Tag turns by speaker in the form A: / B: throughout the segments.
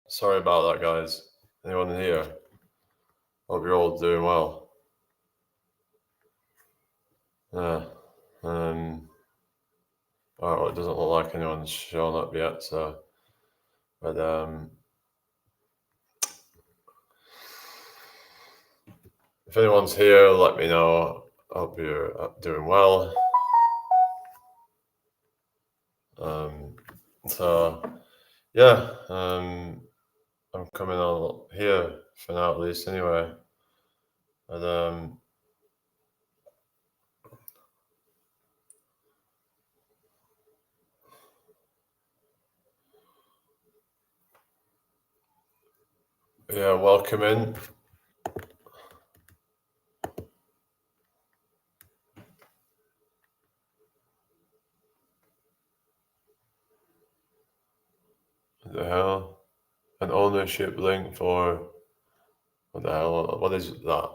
A: Sorry about that, guys. Anyone here? Hope you're all doing well. Yeah. All right, well, it doesn't look like anyone's shown up yet, so. But if anyone's here, let me know. Hope you're doing well. So yeah, I'm coming on here for now, at least, anyway. But yeah, welcome in. What the hell? An ownership link for what the hell? What is that?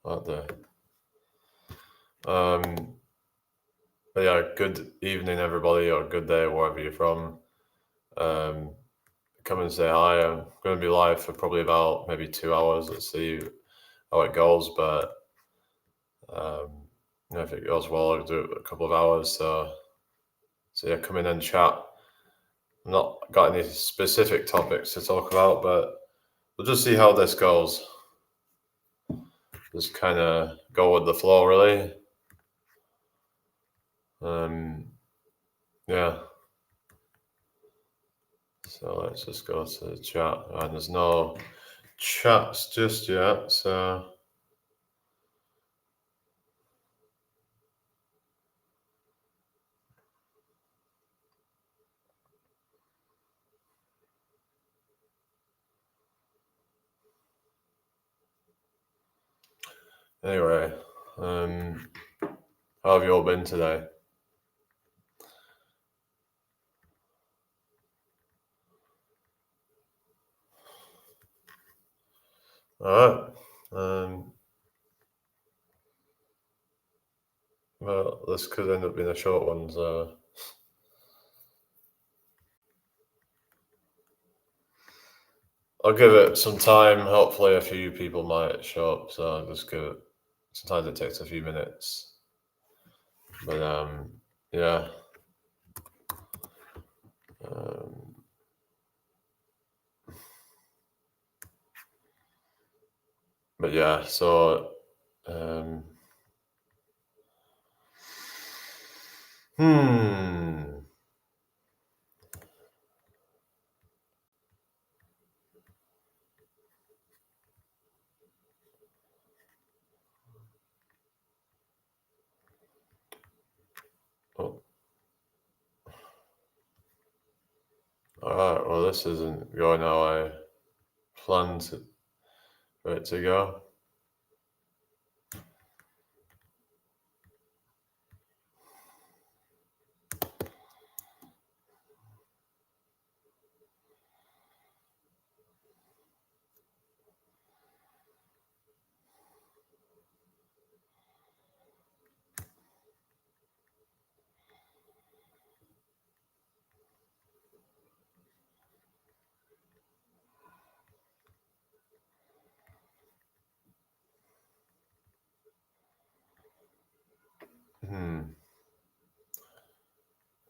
A: What the? But yeah, good evening, everybody, or good day, wherever you're from. Come and say hi. I'm going to be live for probably about maybe 2 hours. Let's see how it goes. But if it goes well, I'll do it a couple of hours. So yeah, come in and chat. I've not got any specific topics to talk about, but we'll just see how this goes. Just kind of go with the flow, really. Yeah. So let's just go to the chat. And there's no chats just yet, so anyway, how have you all been today? All right. Well, this could end up being a short one, so I'll give it some time. Hopefully, a few people might show up, so I'll just give it. Sometimes it takes a few minutes, but yeah. But yeah, so hmm. Oh. All right. Well, this isn't going how I planned for it to go.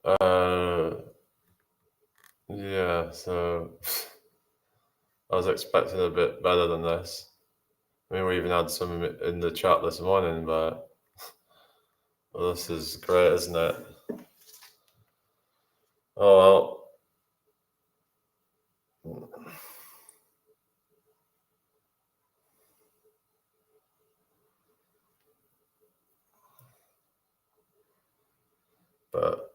A: Uh, yeah. So I was expecting a bit better than this. I mean, we even had some in the chat this morning, but well, this is great, isn't it? Oh well. But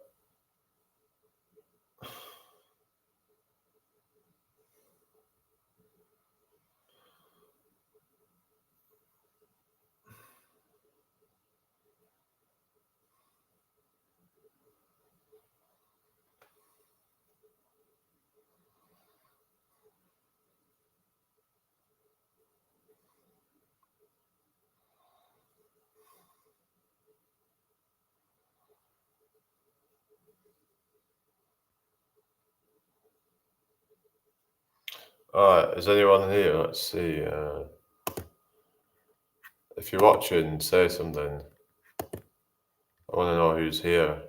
A: Alright, is anyone here? Let's see. If you're watching, say something. I want to know who's here.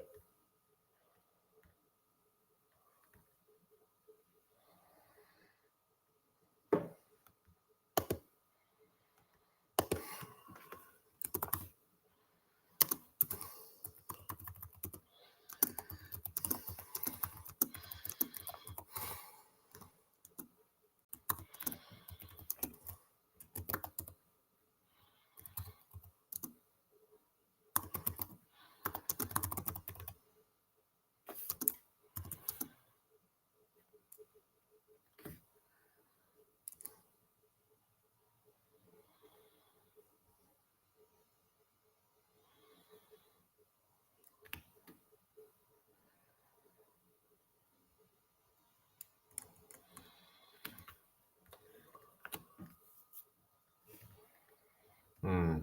A: Hmm.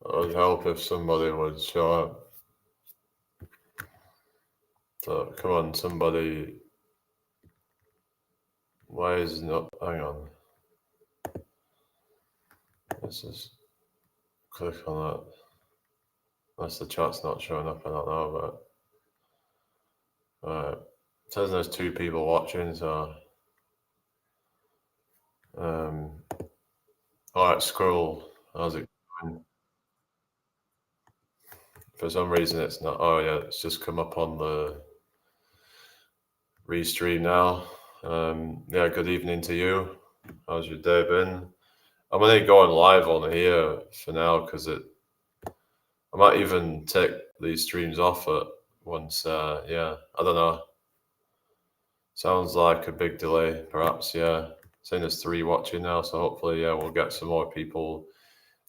A: It would help if somebody would show up. So, come on, somebody. Why is it not? Hang on. Let's just click on that. Unless the chat's not showing up, I don't know, but. Alright. It says there's 2 people watching, so. Alright, scroll. How's it going? For some reason, it's not. Oh, yeah, it's just come up on the restream now. Yeah, good evening to you. How's your day been? I'm only going live on here for now because I might even take these streams off at once. Yeah, I don't know. Sounds like a big delay, perhaps. Yeah, saying there's 3 watching now, so hopefully, yeah, we'll get some more people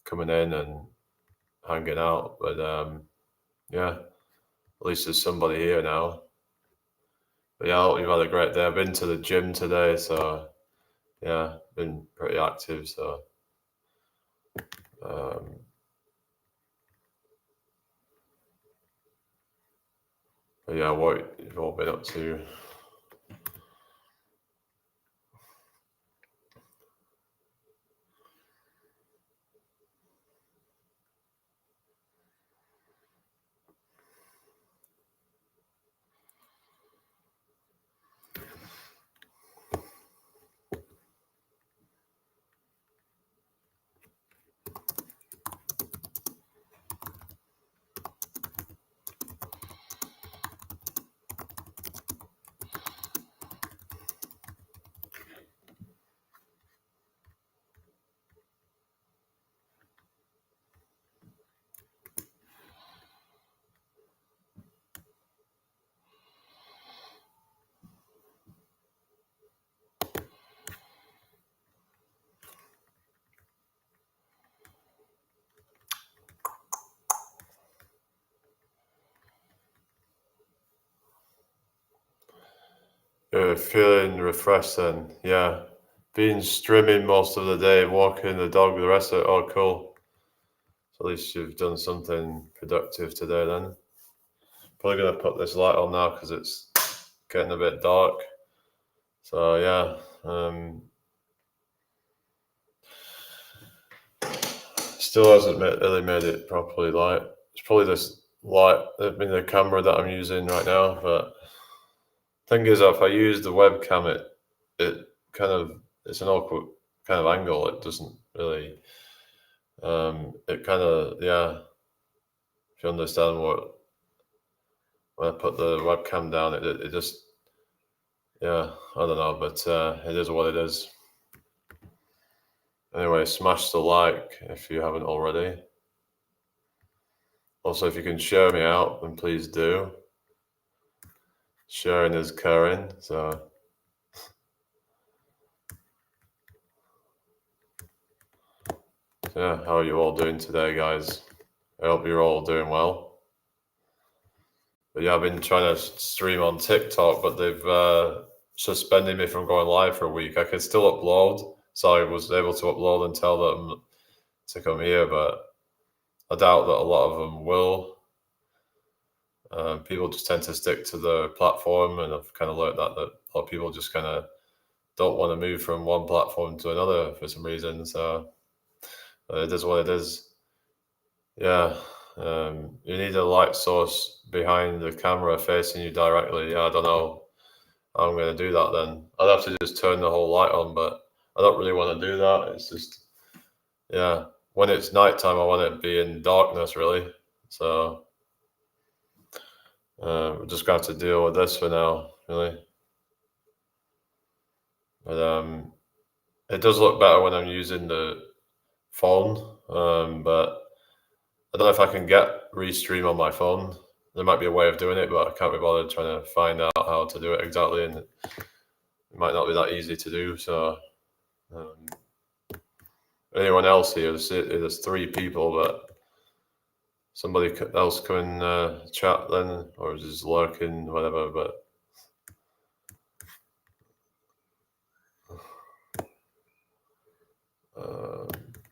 A: coming in and hanging out. But yeah, at least there's somebody here now. But yeah, I hope you've had a great day. I've been to the gym today, so yeah, been pretty active. So um, but yeah, what you've all been up to? You're feeling refreshed then? Yeah. Been streaming most of the day, walking the dog, the rest of it. Oh, cool. So at least you've done something productive today then. Probably gonna put this light on now because it's getting a bit dark. So yeah, still hasn't really made it properly light. It's probably this light, I mean the camera that I'm using right now. But thing is, if I use the webcam, it kind of it's an awkward kind of angle. It doesn't really. It kind of yeah. If you understand what when I put the webcam down, it just yeah. I don't know, but it is what it is. Anyway, smash the like if you haven't already. Also, if you can share me out, then please do. Sharing is caring, so yeah. How are you all doing today, guys? I hope you're all doing well. But yeah, I've been trying to stream on TikTok, but they've suspended me from going live for a week. I could still upload, so I was able to upload and tell them to come here, but I doubt that a lot of them will. People just tend to stick to the platform, and I've kind of learned that a lot of people just kind of don't want to move from one platform to another for some reason. So it is what it is. Yeah, you need a light source behind the camera facing you directly. Yeah, I don't know how I'm going to do that then. I'd have to just turn the whole light on, but I don't really want to do that. It's just, yeah, when it's nighttime, I want it to be in darkness, really. So we're just going to have to deal with this for now, really. But it does look better when I'm using the phone, but I don't know if I can get Restream on my phone. There might be a way of doing it, but I can't be bothered trying to find out how to do it exactly, and it might not be that easy to do. So, anyone else here? There's 3 people, but somebody else come in chat then, or just lurking, whatever.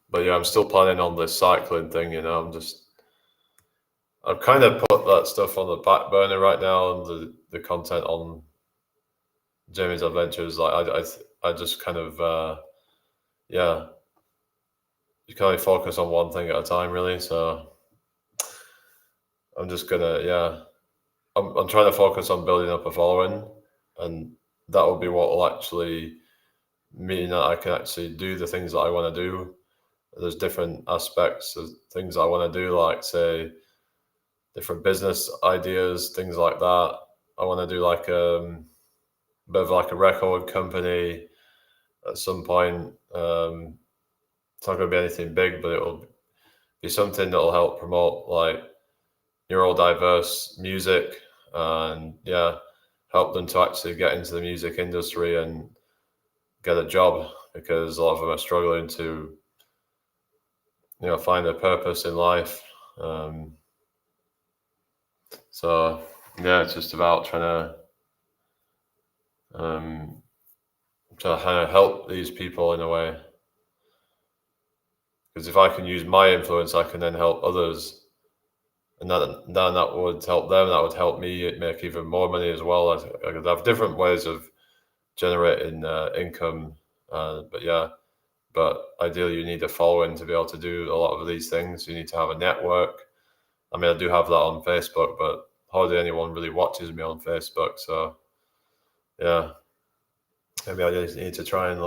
A: But yeah, I'm still planning on this cycling thing. I've kind of put that stuff on the back burner right now, and the content on Jamie's Adventures. Like I just kind of yeah, you can only focus on one thing at a time, really. So I'm just gonna I'm trying to focus on building up a following, and that will be what will actually mean that I can actually do the things that I want to do. There's different aspects of things I want to do, like say different business ideas, things like that. I want to do like a bit of like a record company at some point. It's not going to be anything big, but it'll be something that'll help promote like neurodiverse music and help them to actually get into the music industry and get a job, because a lot of them are struggling to find their purpose in life. So it's just about trying to kind of help these people in a way, because if I can use my influence, I can then help others, and then that would help them. That would help me make even more money as well. I could have different ways of generating income, but ideally you need a following to be able to do a lot of these things. You need to have a network. I mean, I do have that on Facebook, but hardly anyone really watches me on Facebook. So maybe I just need to try and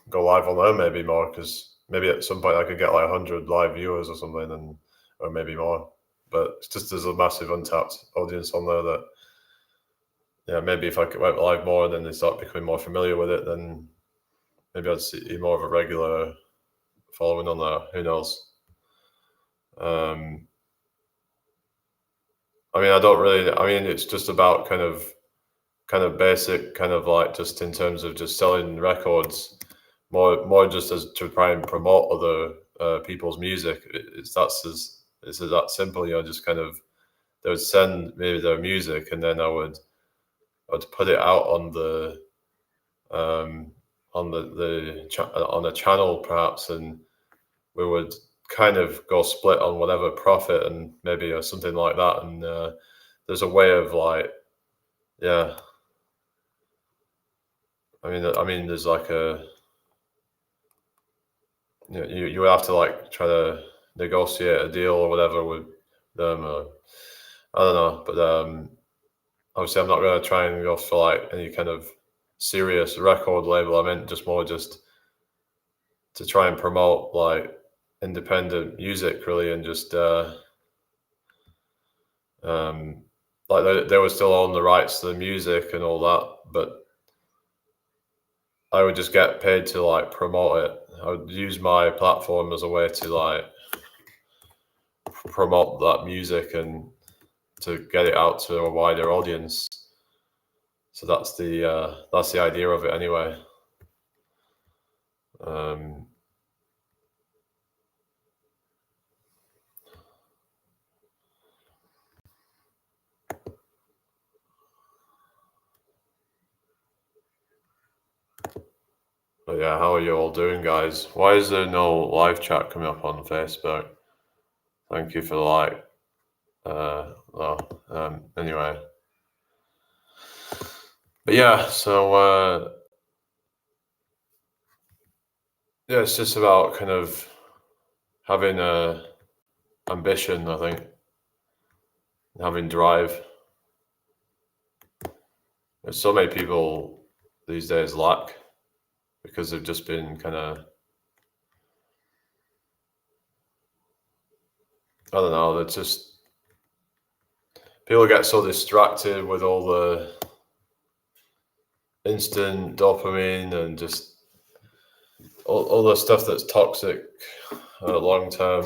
A: go live on there maybe more, because maybe at some point I could get like 100 live viewers or something, or maybe more. But it's just there's a massive untapped audience on there that maybe if I went live more and then they start becoming more familiar with it, then maybe I'd see more of a regular following on there. Who knows? I mean, I don't really. I mean, it's just about kind of basic, kind of like just in terms of just selling records, more just as to try and promote other people's music. It's that simple. Just kind of they would send maybe their music, and then I'd put it out on the on a channel perhaps, and we would kind of go split on whatever profit and maybe or something like that. And there's a way of like, yeah. I mean, there's like you would have to like try to negotiate a deal or whatever with them. I don't know, but obviously I'm not going to try and go for like any kind of serious record label. I meant just more just to try and promote like independent music, really, and just like they would still own the rights to the music and all that, but I would just get paid to like promote it. I would use my platform as a way to like promote that music and to get it out to a wider audience. So that's the idea of it anyway. But yeah, how are you all doing, guys? Why is there no live chat coming up on Facebook? Thank you for the like. Anyway. But yeah, so yeah, it's just about kind of having a ambition, I think, having drive. There's so many people these days lack because they've just been kind of, I don't know, they're just, people get so distracted with all the instant dopamine and just all the stuff that's toxic long term,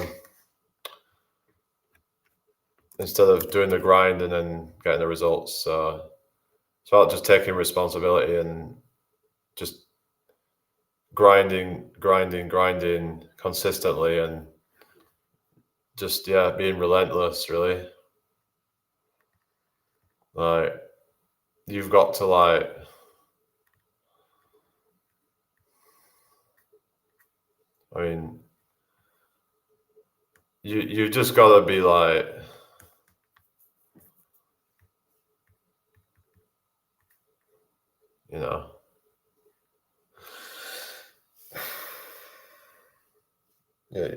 A: instead of doing the grind and then getting the results. It's about just taking responsibility and just grinding consistently, and just being relentless, really. Like, you've got to I mean, you just gotta be like, you know, yeah,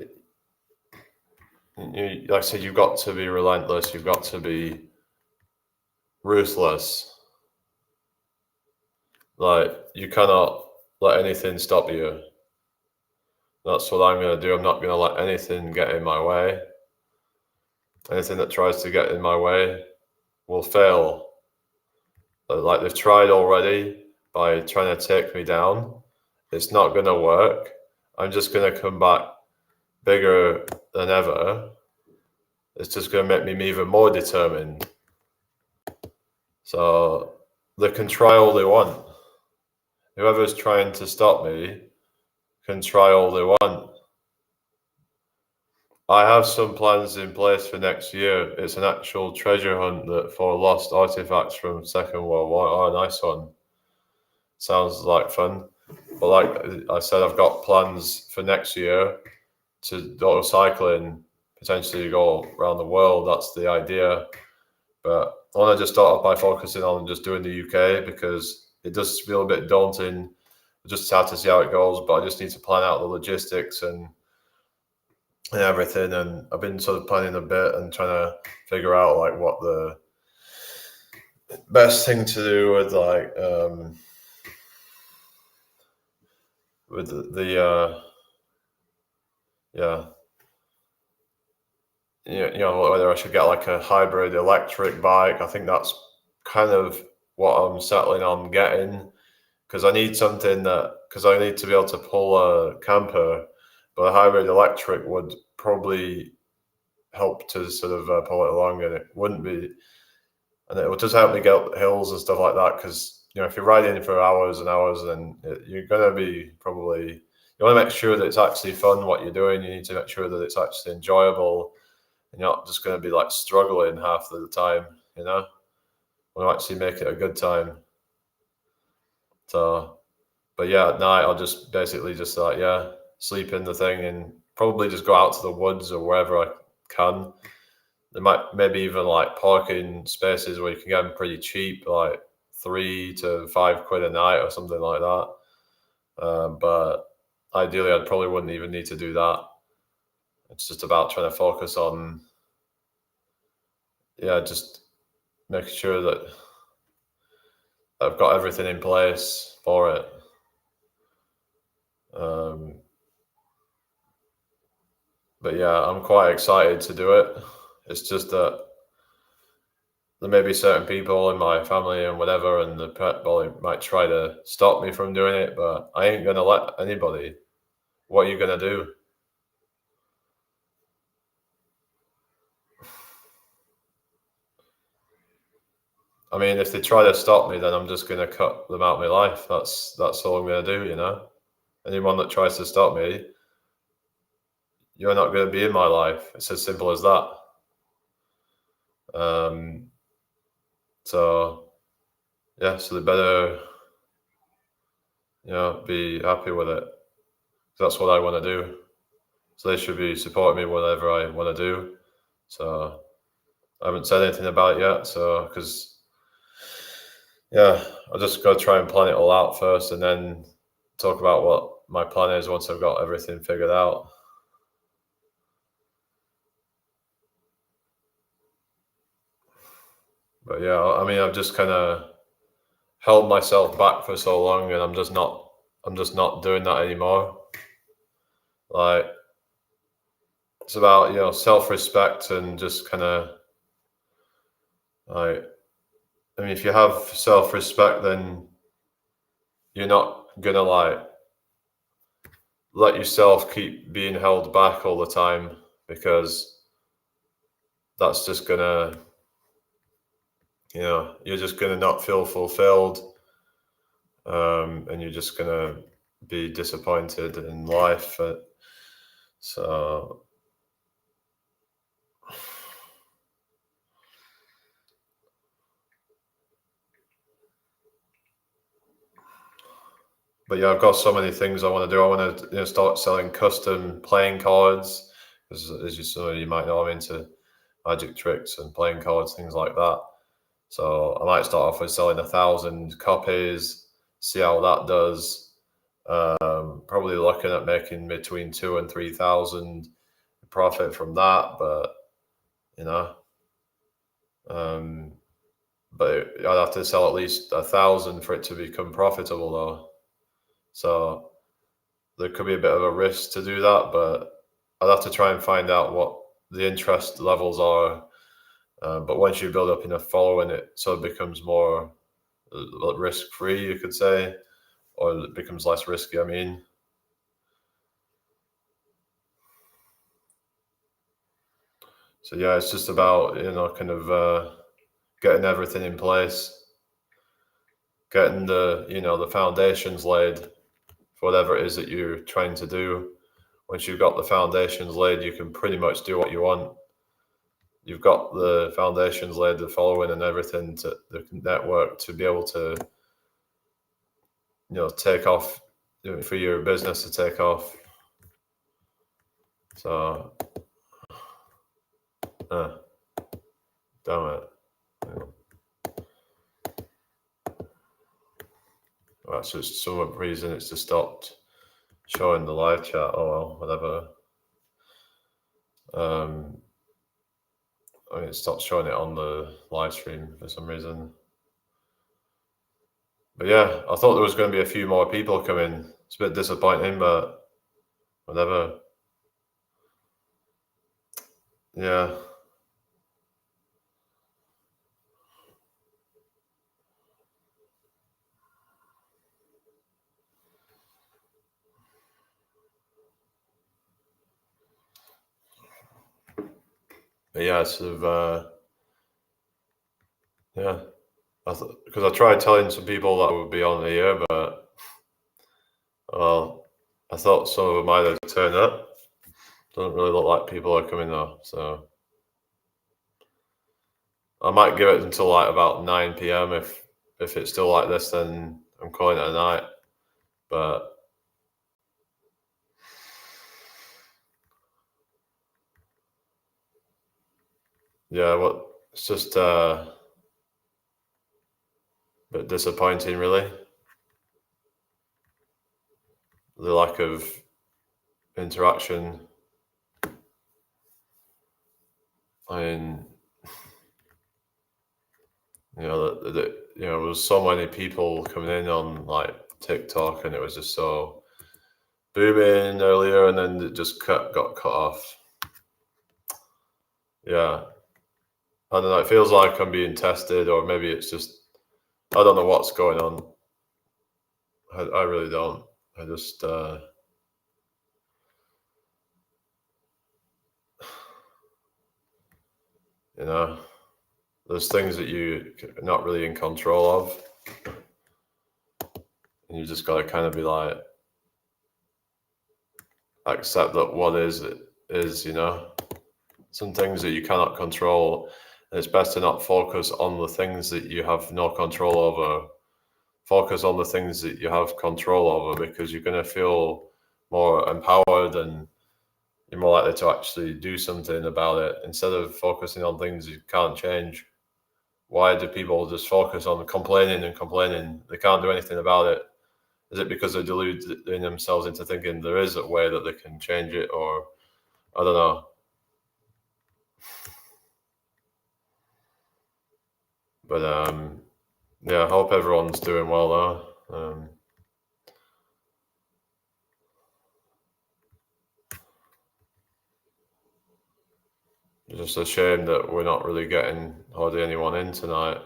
A: like I said, you've got to be relentless. You've got to be ruthless. Like, you cannot let anything stop you. That's what I'm gonna do. I'm not gonna let anything get in my way. Anything that tries to get in my way will fail. Like, they've tried already by trying to take me down. It's not gonna work. I'm just gonna come back bigger than ever. It's just gonna make me even more determined. So they can try all they want. Whoever's trying to stop me can try all they want. I have some plans in place for next year. It's an actual treasure hunt for lost artifacts from Second World War. Oh, nice one. Sounds like fun. But like I said, I've got plans for next year to go cycling, potentially go around the world. That's the idea. But I want to just start off by focusing on just doing the UK, because it does feel a bit daunting. Just have to see how it goes, but I just need to plan out the logistics and everything. And I've been sort of planning a bit and trying to figure out like what the best thing to do with whether I should get like a hybrid electric bike. I think that's kind of what I'm settling on getting, because I need something because I need to be able to pull a camper, but a hybrid electric would probably help to sort of pull it along, and it wouldn't be, and it would just help me get up hills and stuff like that. Because if you're riding for hours and hours, then you're gonna be probably, you want to make sure that it's actually fun what you're doing. You need to make sure that it's actually enjoyable, and you're not just going to be like struggling half of the time. Want to actually make it a good time. So, but yeah, at night I'll just basically just sleep in the thing and probably just go out to the woods or wherever I can. There might maybe even like parking spaces where you can get them pretty cheap, like £3 to £5 a night or something like that. But ideally, I probably wouldn't even need to do that. It's just about trying to focus on, just making sure that I've got everything in place for it. But yeah, I'm quite excited to do it. It's just that there may be certain people in my family and whatever, and the pet bully might try to stop me from doing it, but I ain't gonna let anybody. What are you gonna do? I mean, if they try to stop me, then I'm just gonna cut them out of my life. That's all I'm gonna do. Anyone that tries to stop me, you're not gonna be in my life. It's as simple as that. So they better, be happy with it. That's what I want to do. So they should be supporting me whatever I want to do. So I haven't said anything about it yet. So because I just got to try and plan it all out first, and then talk about what my plan is once I've got everything figured out. But yeah, I mean, I've just kind of held myself back for so long, and I'm just not doing that anymore. Like, it's about, self-respect and just kind of like, I mean, if you have self-respect, then you're not gonna like let yourself keep being held back all the time, because that's just gonna, you're just gonna not feel fulfilled, and you're just gonna be disappointed in life. So but yeah, I've got so many things I want to do. I want to start selling custom playing cards, because you might know, I'm into magic tricks and playing cards, things like that. So I might start off with selling 1,000 copies, see how that does. Probably looking at making between 2,000 and 3,000 profit from that, but but I'd have to sell at least 1,000 for it to become profitable, though. So there could be a bit of a risk to do that, but I'd have to try and find out what the interest levels are. But once you build up enough following, it sort of becomes more risk-free, you could say, or it becomes less risky, I mean. So yeah, it's just about, kind of getting everything in place, getting the foundations laid for whatever it is that you're trying to do. Once you've got the foundations laid, you can pretty much do what you want. You've got the foundations laid, the following and everything, to the network to be able to, take off, for your business to take off. So, damn it. Well, that's just some reason it's just stopped showing the live chat. Oh well, whatever. I mean, it stopped showing it on the live stream for some reason. But yeah, I thought there was going to be a few more people coming. It's a bit disappointing, but whatever. Yeah. But yeah, sort of, yeah. Because I tried telling some people that I would be on here, but well, I thought some of them might have turned up. Doesn't really look like people are coming though, so I might give it until like about 9 p.m. If it's still like this, then I'm calling it a night. But yeah, it's just a bit disappointing, really. The lack of interaction. I mean, there was so many people coming in on like TikTok, and it was just so booming earlier, and then it just got cut off. Yeah, I don't know. It feels like I'm being tested, or maybe it's just, I don't know what's going on. I really don't. I just there's things that you're not really in control of, and you just got to kind of be like, accept that what is some things that you cannot control, and it's best to not focus on the things that you have no control over. focus on the things that you have control over, because you're going to feel more empowered and you're more likely to actually do something about it instead of focusing on things you can't change. Why do people just focus on complaining and complaining? They can't do anything about it. Is it because they're deluding themselves into thinking there is a way that they can change it, or I don't know. But yeah, I hope everyone's doing well though. It's just a shame that we're not really getting hardly anyone in tonight.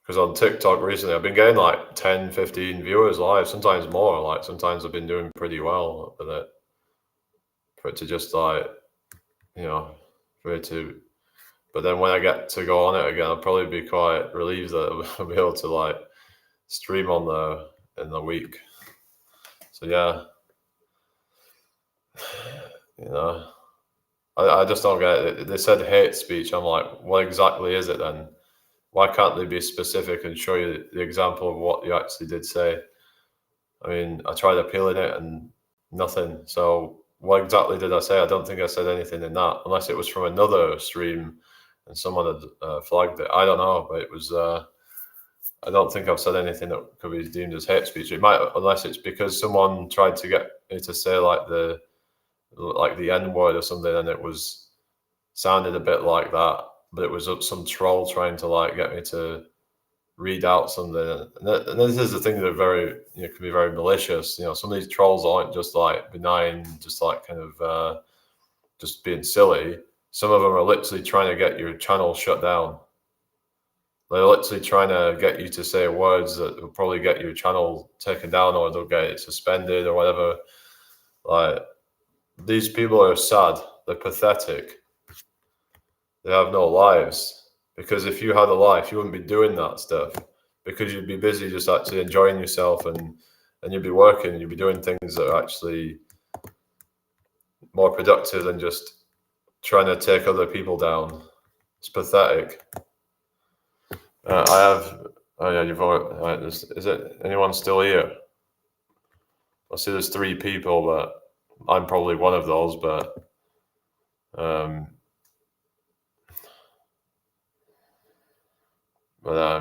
A: Because on TikTok recently, I've been getting like 10, 15 viewers live, sometimes more. Like sometimes I've been doing pretty well with it. For it to just like, for it to. But then when I get to go on it again, I'll probably be quite relieved that I'll be able to like stream on in the week. So yeah, I just don't get it. They said hate speech. I'm like, what exactly is it then? Why can't they be specific and show you the example of what you actually did say? I mean, I tried appealing it and nothing. So what exactly did I say? I don't think I said anything in that, unless it was from another stream and someone had flagged it. I don't know, but it was. I don't think I've said anything that could be deemed as hate speech. It might, unless it's because someone tried to get me to say like the N word or something, and it sounded a bit like that. But it was some troll trying to like get me to read out something. And this is the thing that can be very malicious. Some of these trolls aren't just like benign, just like kind of just being silly. Some of them are literally trying to get your channel shut down. They're literally trying to get you to say words that will probably get your channel taken down, or they'll get it suspended or whatever. Like, these people are sad. They're pathetic. They have no lives. Because if you had a life, you wouldn't be doing that stuff. Because you'd be busy just actually enjoying yourself, and you'd be working, you'd be doing things that are actually more productive than just trying to take other people down. It's pathetic. I have. Oh yeah, you've already. Is it anyone still here? I see there's 3 people, but I'm probably one of those. But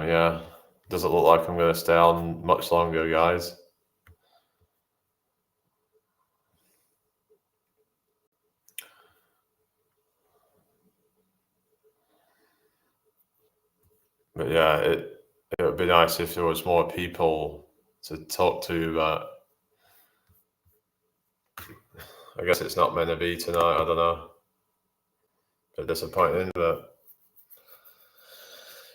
A: yeah, doesn't look like I'm going to stay on much longer, guys. But yeah, it would be nice if there was more people to talk to. But I guess it's not meant to be tonight. I don't know. A bit disappointing, but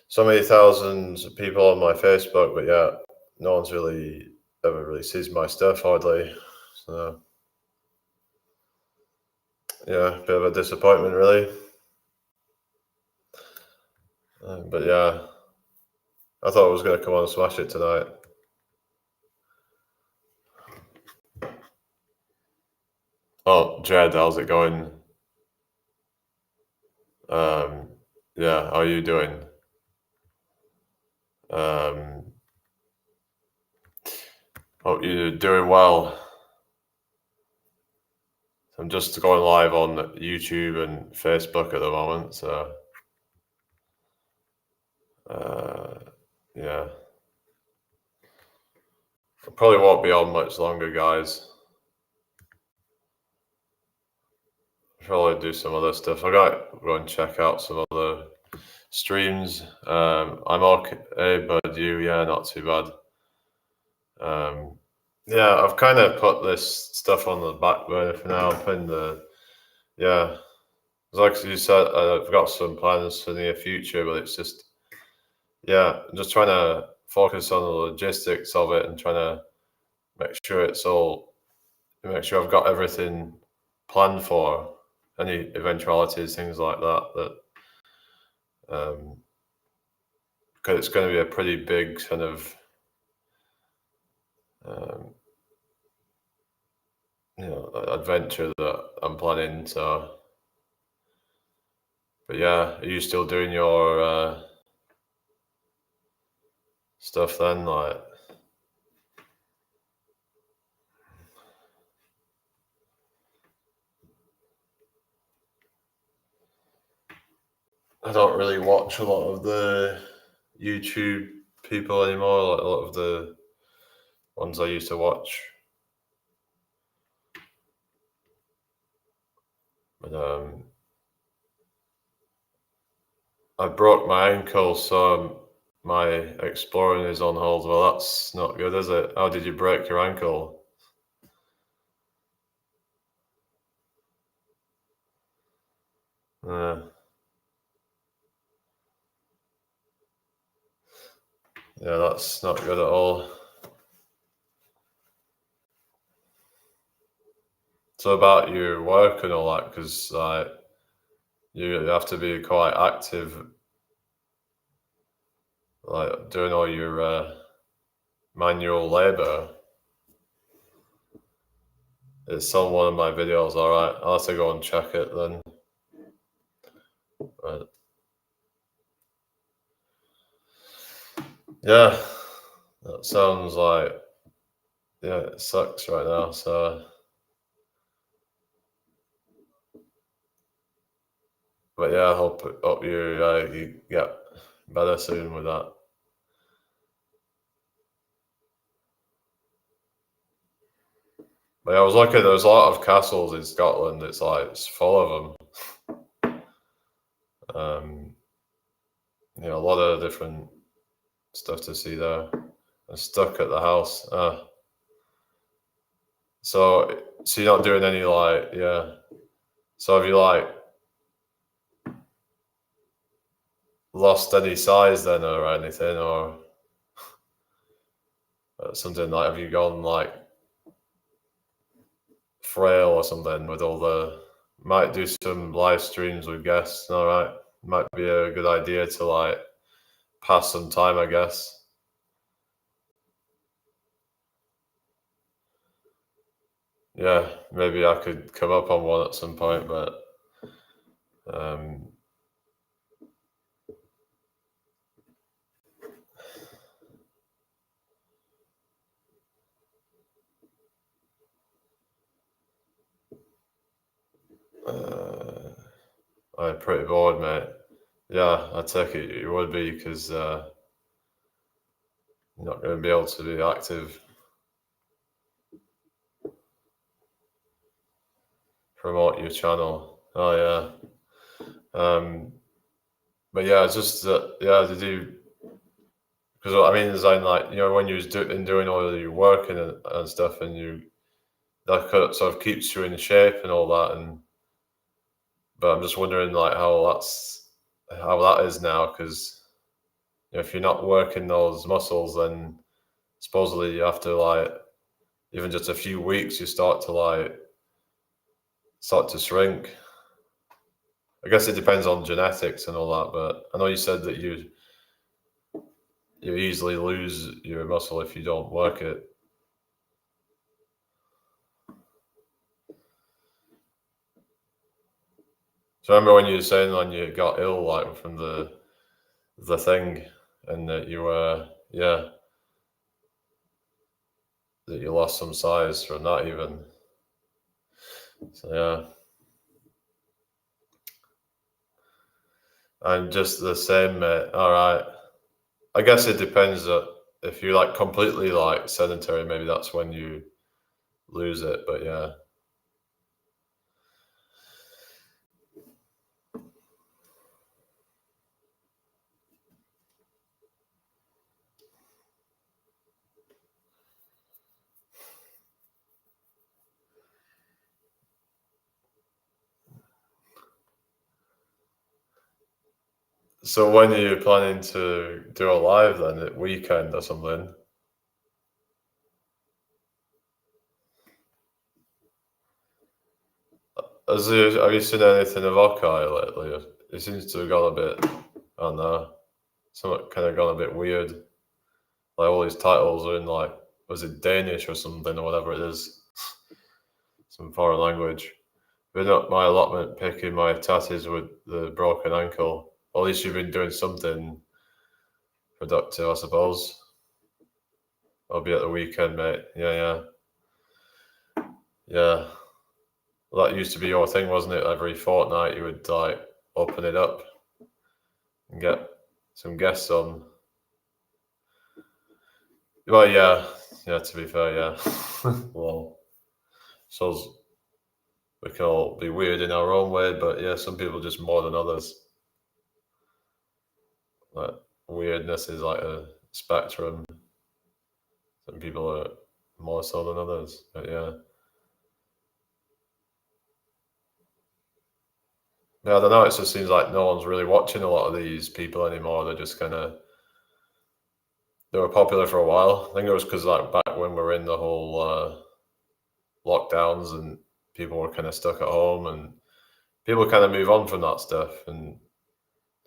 A: so many thousands of people on my Facebook, but yeah, no one's ever really sees my stuff hardly. So yeah, a bit of a disappointment, really. But yeah, I thought I was going to come on and smash it tonight. Oh, Jed, how's it going? Yeah, how are you doing? Hope you're doing well. I'm just going live on YouTube and Facebook at the moment, so yeah. I probably won't be on much longer, guys. I'll probably do some other stuff. I got to go and check out some other streams. I'm okay, but yeah, not too bad. Yeah, I've kind of put this stuff on the back burner for now. Yeah, like you said, I've got some plans for the near future, but it's just, yeah, I'm just trying to focus on the logistics of it and trying to make sure make sure I've got everything planned for any eventualities, things like that. Because it's going to be a pretty big kind of adventure that I'm planning. So, but yeah, are you still doing your stuff then? Like, I don't really watch a lot of the YouTube people anymore. Like a lot of the ones I used to watch. But I broke my ankle, so my exploring is on hold. Well, that's not good, is it? How did you break your ankle? Yeah, yeah, that's not good at all. So about your work and all that, because like you have to be quite active, like doing all your manual labor. It's on one of my videos. All right, I'll have to go and check it then. Right. Yeah, that sounds like it sucks right now. So, but yeah, I hope you get better soon with that. But yeah, I was looking. There's a lot of castles in Scotland. It's full of them. Um, a lot of different stuff to see there. I'm stuck at the house. So you're not doing any like yeah. So have you like lost any size then or anything or something like have you gone like frail or something with all the might do some live streams with guests, all right. Might be a good idea to like pass some time, I guess. Yeah, maybe I could come up on one at some point, but um uh, I'm pretty bored, mate. Yeah, I take it you would be because you're not going to be able to be active, promote your channel. Oh yeah. But yeah, it's just that yeah, to do because I mean, design like when you was doing all your work and stuff, and that sort of keeps you in shape and all that, and but I'm just wondering like how that is now because if you're not working those muscles, then supposedly you have to like even just a few weeks you start to shrink. I guess it depends on genetics and all that, but I know you said that you easily lose your muscle if you don't work it. So remember when you were saying when you got ill, like from the thing, and that you were yeah that you lost some size from that even. So yeah, I'm just the same, mate. All right, I guess it depends. If you're like completely like sedentary, maybe that's when you lose it. But yeah. So when are you planning to do a live then at weekend or something? Have you seen anything of Okai lately? It seems to have gone a bit, I don't know, somewhat kind of gone a bit weird. Like all his titles are in like, was it Danish or something or whatever it is? some foreign language. Been up my allotment picking my tatties with the broken ankle. At least you've been doing something productive, I suppose. I'll be at the weekend, mate. Yeah. Well, that used to be your thing, wasn't it? Every fortnight you would like open it up and get some guests on. Well, yeah. To be fair, yeah. Well, so we can all be weird in our own way, but yeah, some people just more than others. Like weirdness is like a spectrum. Some people are more so than others, but yeah. Yeah, I don't know. It just seems like no one's really watching a lot of these people anymore. They're just they were popular for a while. I think it was because like back when we were in the whole lockdowns and people were kind of stuck at home, and people kind of move on from that stuff and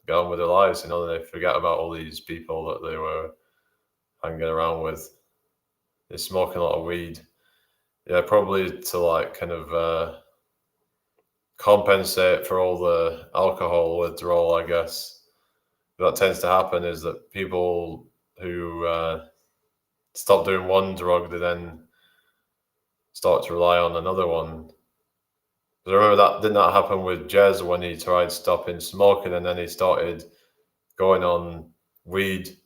A: get on with their lives. They forget about all these people that they were hanging around with. They're smoking a lot of weed. Yeah, probably to like kind of compensate for all the alcohol withdrawal, I guess. That tends to happen is that people who stop doing one drug, they then start to rely on another one. I remember that didn't that happen with Jez when he tried stopping smoking and then he started going on weed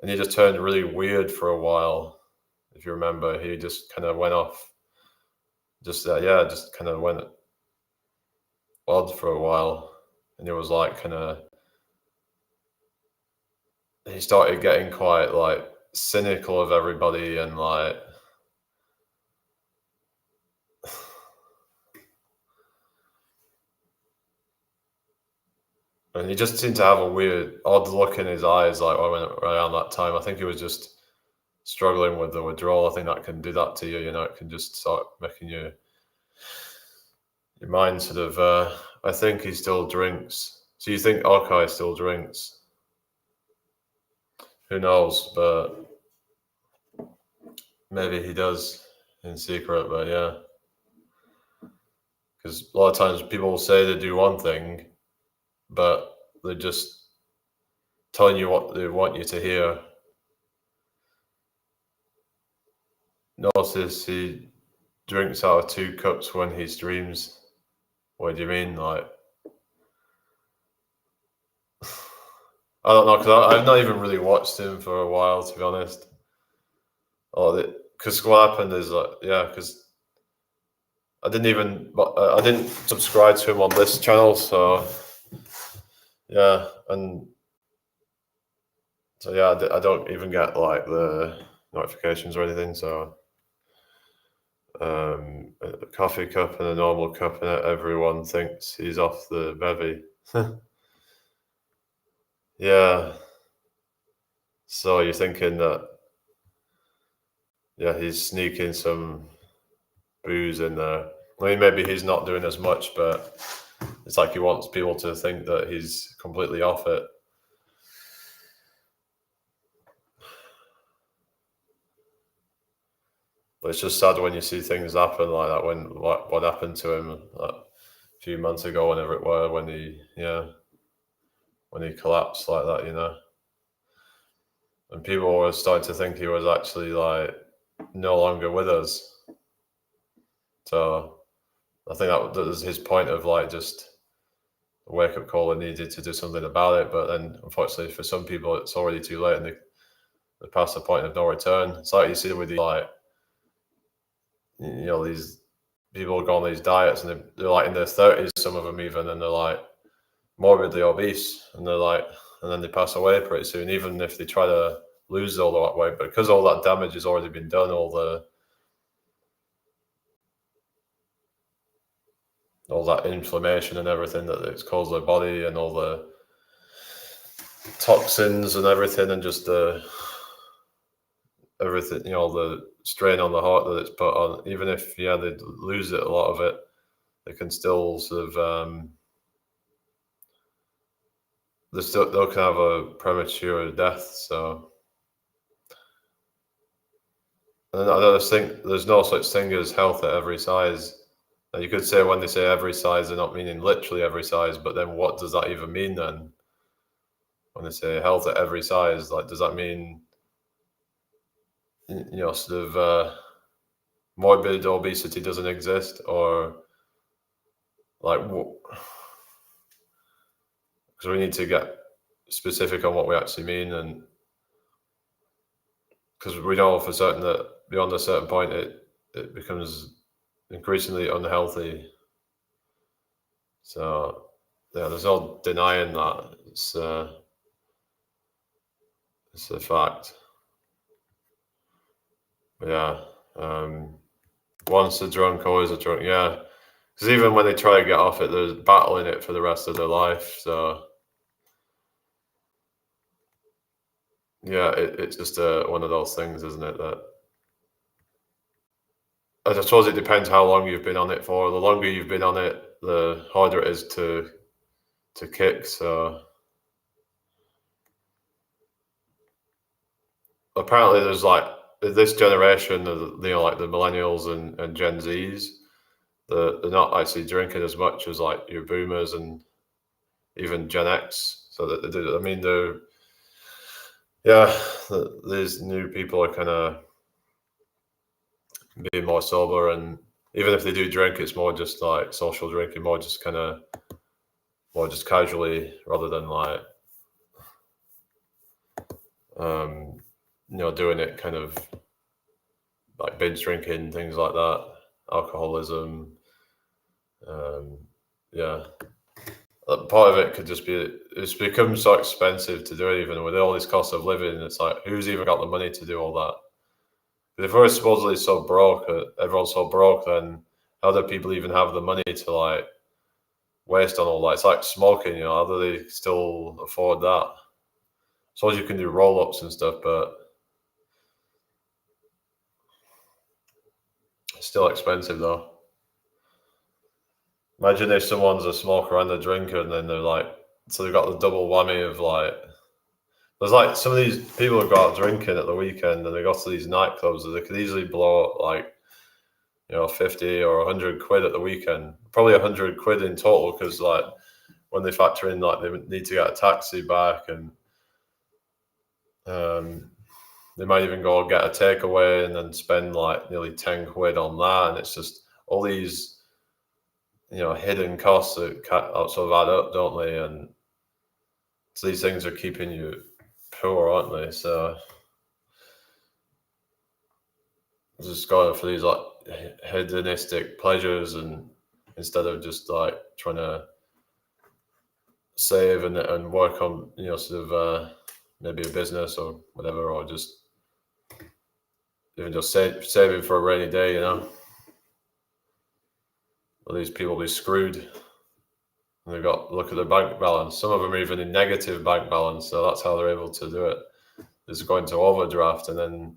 A: and he just turned really weird for a while. If you remember, he just kind of went off. Just kind of went odd for a while, and it was like he started getting quite like cynical of everybody and like and he just seemed to have a weird odd look in his eyes like around that time. I think he was just struggling with the withdrawal. I think that can do that to you, it can just start making your mind sort of I think he still drinks. So you think Archive still drinks? Who knows, but maybe he does in secret, but yeah. Because a lot of times people will say they do one thing, but they're just telling you what they want you to hear. Notice he drinks out of 2 cups when he streams. What do you mean? Like, I don't know, because I've not even really watched him for a while, to be honest. Because what happened is because I didn't subscribe to him on this channel, so yeah, and so yeah, I don't even get like the notifications or anything. So a coffee cup and a normal cup, and everyone thinks he's off the bevy. Yeah. So you're thinking that he's sneaking some booze in there. I mean, maybe he's not doing as much, but it's like he wants people to think that he's completely off it. But it's just sad when you see things happen like that. When what happened to him a few months ago, whenever it were, when he collapsed like that, and people were starting to think he was actually like no longer with us. So I think that was his point of like just a wake up call and needed to do something about it. But then unfortunately for some people, it's already too late and they're past the point of no return. It's like you see with these people go on these diets and they're like in their 30s, some of them even, and they're like morbidly obese and then they pass away pretty soon, even if they try to lose all that weight. But because all that damage has already been done, all that inflammation and everything that it's caused their body and all the toxins and everything and just everything, the strain on the heart that it's put on, even if they lose it, a lot of it, they can still sort of they'll can have a premature death. So and I just think there's no such thing as health at every size. Now you could say when they say every size, they're not meaning literally every size, but then what does that even mean then? When they say health at every size, like, does that mean, sort of morbid obesity doesn't exist, or like what? Because we need to get specific on what we actually mean, and because we know for certain that beyond a certain point, it becomes increasingly unhealthy. So yeah, there's no denying that. It's a fact. But yeah, once a drunk, always a drunk. Yeah, because even when they try to get off it, they're battling it for the rest of their life. So yeah, it's just one of those things, isn't it? That I suppose it depends how long you've been on it for. The longer you've been on it, the harder it is to kick. So apparently, there's like this generation of like the millennials and Gen Zs. They're not actually drinking as much as like your boomers and even Gen X. So that I mean, these new people are kind of being more sober, and even if they do drink, it's more just like social drinking, more just casually rather than like doing it kind of like binge drinking, things like that, alcoholism. Yeah, part of it could just be it's become so expensive to do it, even with all these costs of living. It's like, who's even got the money to do all that? If we're supposedly so broke, everyone's so broke, then how do people even have the money to like waste on all that? It's like smoking, how do they still afford that? Suppose you can do roll-ups and stuff, but it's still expensive though. Imagine if someone's a smoker and a drinker, and then they're like, so they've got the double whammy of like, there's like some of these people who go out drinking at the weekend and they go to these nightclubs that they could easily blow like, 50 or 100 quid at the weekend, probably 100 quid in total, because like when they factor in like they need to get a taxi back, and they might even go get a takeaway and then spend like nearly 10 quid on that, and it's just all these hidden costs that sort of add up, don't they? And so these things are keeping you poor, aren't they? So just going for these like hedonistic pleasures, and instead of just like trying to save and work on sort of maybe a business or whatever, or just even just saving for a rainy day, well, these people will be screwed. And they've got look at their bank balance. Some of them are even in negative bank balance, so that's how they're able to do it. Is going to overdraft and then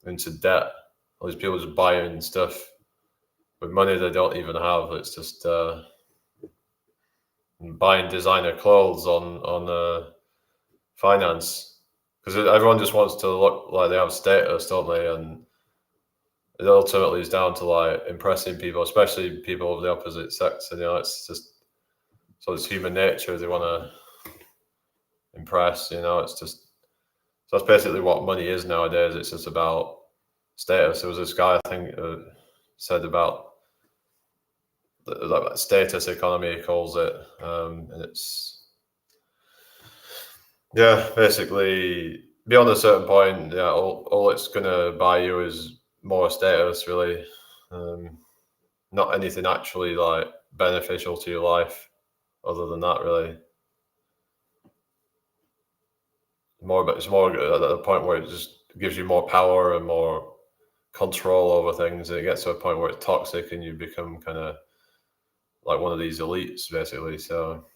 A: into debt. All these people just buying stuff with money they don't even have. It's just buying designer clothes on finance, because everyone just wants to look like they have status, don't they? And it ultimately is down to like impressing people, especially people of the opposite sex. And it's just so it's human nature. They want to impress. It's just so that's basically what money is nowadays. It's just about status. There was this guy I think said about the status economy, he calls it, and it's basically beyond a certain point, all it's gonna buy you is more status, really. Not anything actually like beneficial to your life other than that, really. It's more at the point where it just gives you more power and more control over things, and it gets to a point where it's toxic and you become kind of like one of these elites, basically. So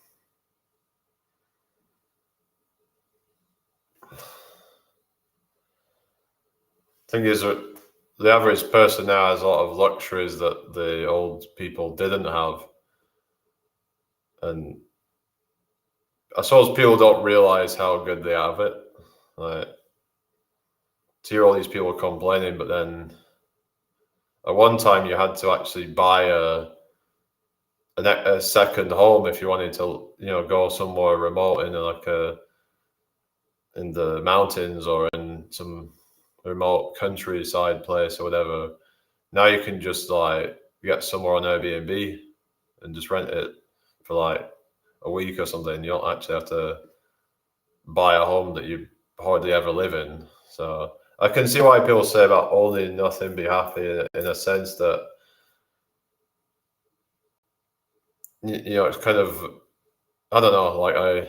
A: thing is that the average person now has a lot of luxuries that the old people didn't have, and I suppose people don't realize how good they have it. Like, to hear all these people complaining, but then At one time, you had to actually buy a second home if you wanted to, go somewhere remote in the mountains or in some remote countryside place or whatever. Now you can just like get somewhere on Airbnb and just rent it for like a week or something. You don't actually have to buy a home that you hardly ever live in. So I can see why people say about owning nothing, be happy, in a sense that it's kind of, I don't know, like I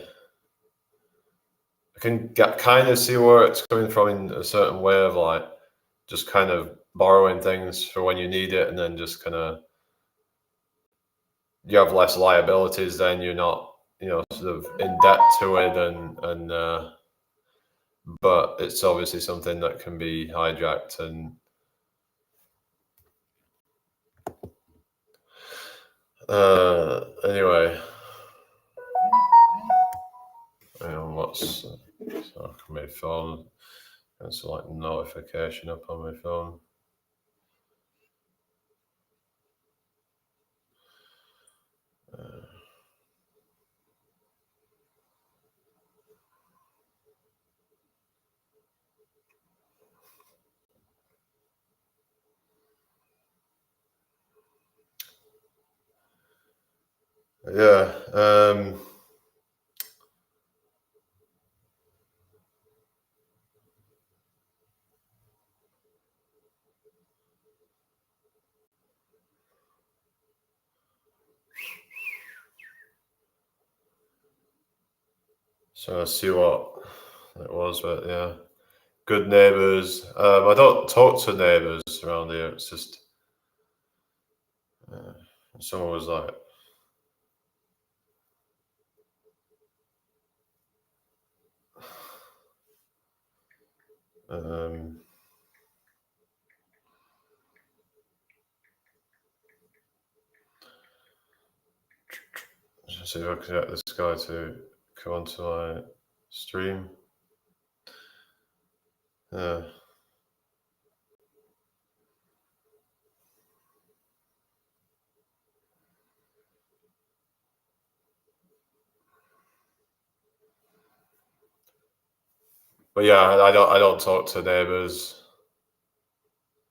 A: can kind of see where it's coming from in a certain way of like just kind of borrowing things for when you need it, and then just kind of you have less liabilities, then you're not sort of in debt to it, and but it's obviously something that can be hijacked. And anyway, what's so my phone? It's like notification up on my phone. Yeah. So I see what it was, but yeah, good neighbors. I don't talk to neighbors around here. It's just someone was like, um, let's see if I can get this guy to come onto my stream. Yeah. But yeah, I don't talk to neighbors.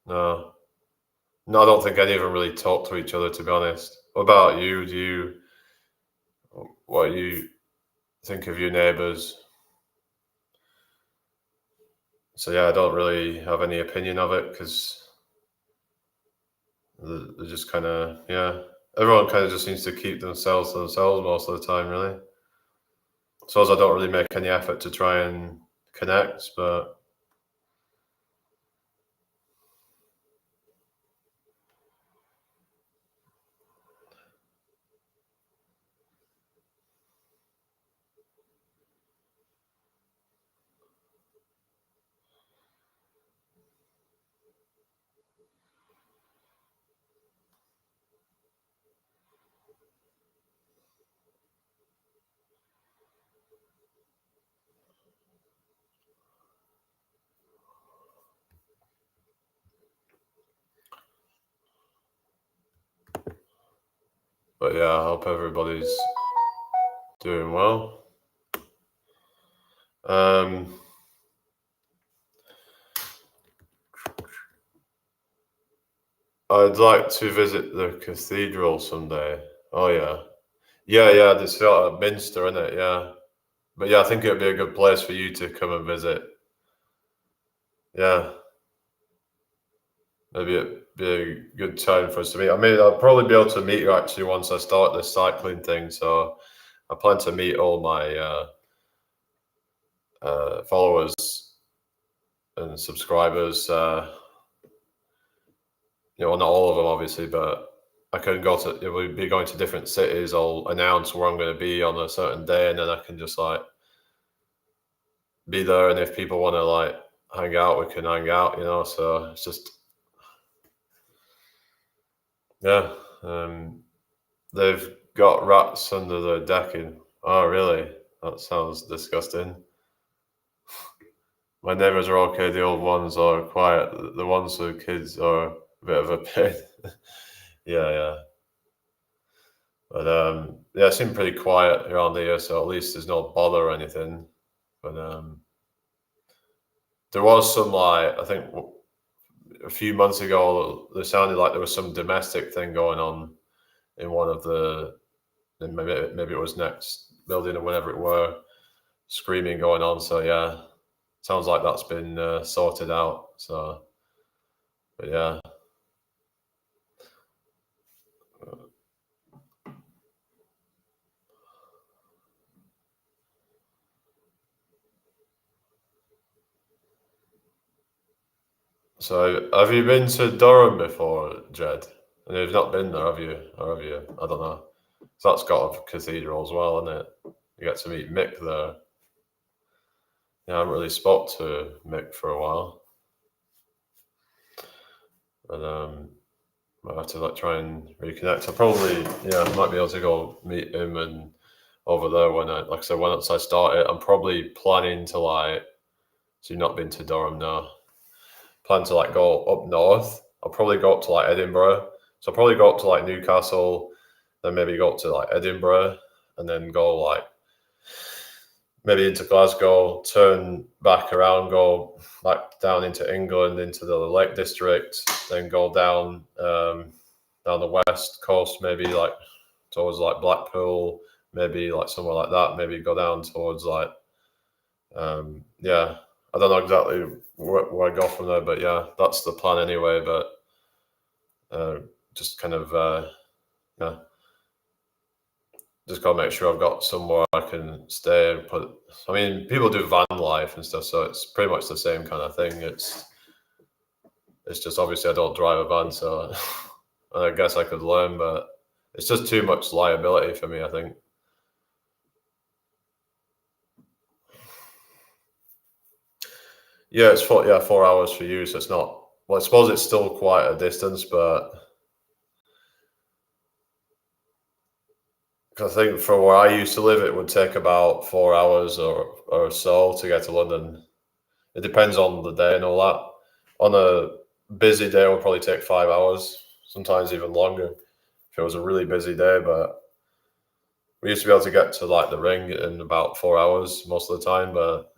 A: No. No, I don't think any of them really talk to each other, to be honest. What about you? What do you think of your neighbors? So yeah, I don't really have any opinion of it because they're just kind of, yeah. Everyone kind of just needs to keep themselves to themselves most of the time, really. Suppose I don't really make any effort to try and connect, but yeah, I hope everybody's doing well. I'd like to visit the cathedral someday. Oh yeah, yeah. This at Minster, isn't it? Yeah, but yeah, I think it'd be a good place for you to come and visit. Yeah, maybe it'd be a good time for us to meet. I mean, I'll probably be able to meet you actually once I start this cycling thing. So I plan to meet all my followers and subscribers. Not all of them, obviously, but I can go to. We'll be going to different cities. I'll announce where I'm going to be on a certain day, and then I can just like be there. And if people want to like hang out, we can hang out. So it's just yeah. They've got rats under the decking. Oh, really? That sounds disgusting. My neighbors are okay. The old ones are quiet. The ones who kids are bit of a pain. Yeah. But yeah, it seemed pretty quiet around here, so at least there's no bother or anything. But there was some like I think a few months ago, there sounded like there was some domestic thing going on in one of the maybe it was next building or whatever it were, screaming going on. So yeah, sounds like that's been sorted out. So, but yeah. So, have you been to Durham before, Jed? And you've not been there, have you? Or have you? I don't know. So that's got a cathedral as well, isn't it? You get to meet Mick there. Yeah, I haven't really spoke to Mick for a while. But might have to like try and reconnect. I probably might be able to go meet him and over there when like I said, once I start it. I'm probably planning to like so you've not been to Durham now. Plan to like go up north. I'll probably go up to like Edinburgh. So I'll probably go up to like Newcastle, then maybe go up to like Edinburgh, and then go like maybe into Glasgow, turn back around, go back down into England, into the Lake District, then go down down the west coast, maybe like towards like Blackpool, maybe like somewhere like that. Maybe go down towards like yeah. I don't know exactly where I go from there, but yeah, that's the plan anyway. But just kind of yeah, just gotta make sure I've got somewhere I can stay and put. I mean, people do van life and stuff, so it's pretty much the same kind of thing. It's just obviously I don't drive a van, so I guess I could learn, but it's just too much liability for me, I think. Yeah, it's 4 hours for you, so it's not. Well, I suppose it's still quite a distance, but I think for where I used to live, it would take about 4 hours or so to get to London. It depends on the day and all that. On a busy day, it would probably take 5 hours, sometimes even longer if it was a really busy day. But we used to be able to get to like the ring in about 4 hours most of the time. But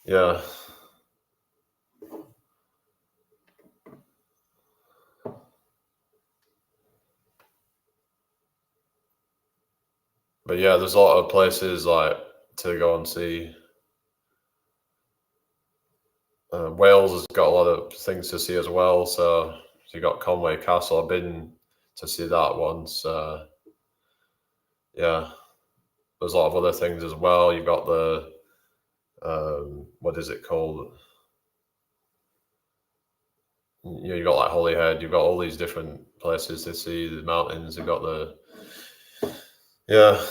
A: yeah. But yeah, there's a lot of places like to go and see. Wales has got a lot of things to see as well. So you got Conway Castle. I've been to see that once. Yeah, there's a lot of other things as well. You've got the what is it called? You got like Holyhead. You've got all these different places to see. The mountains. You've got the yeah.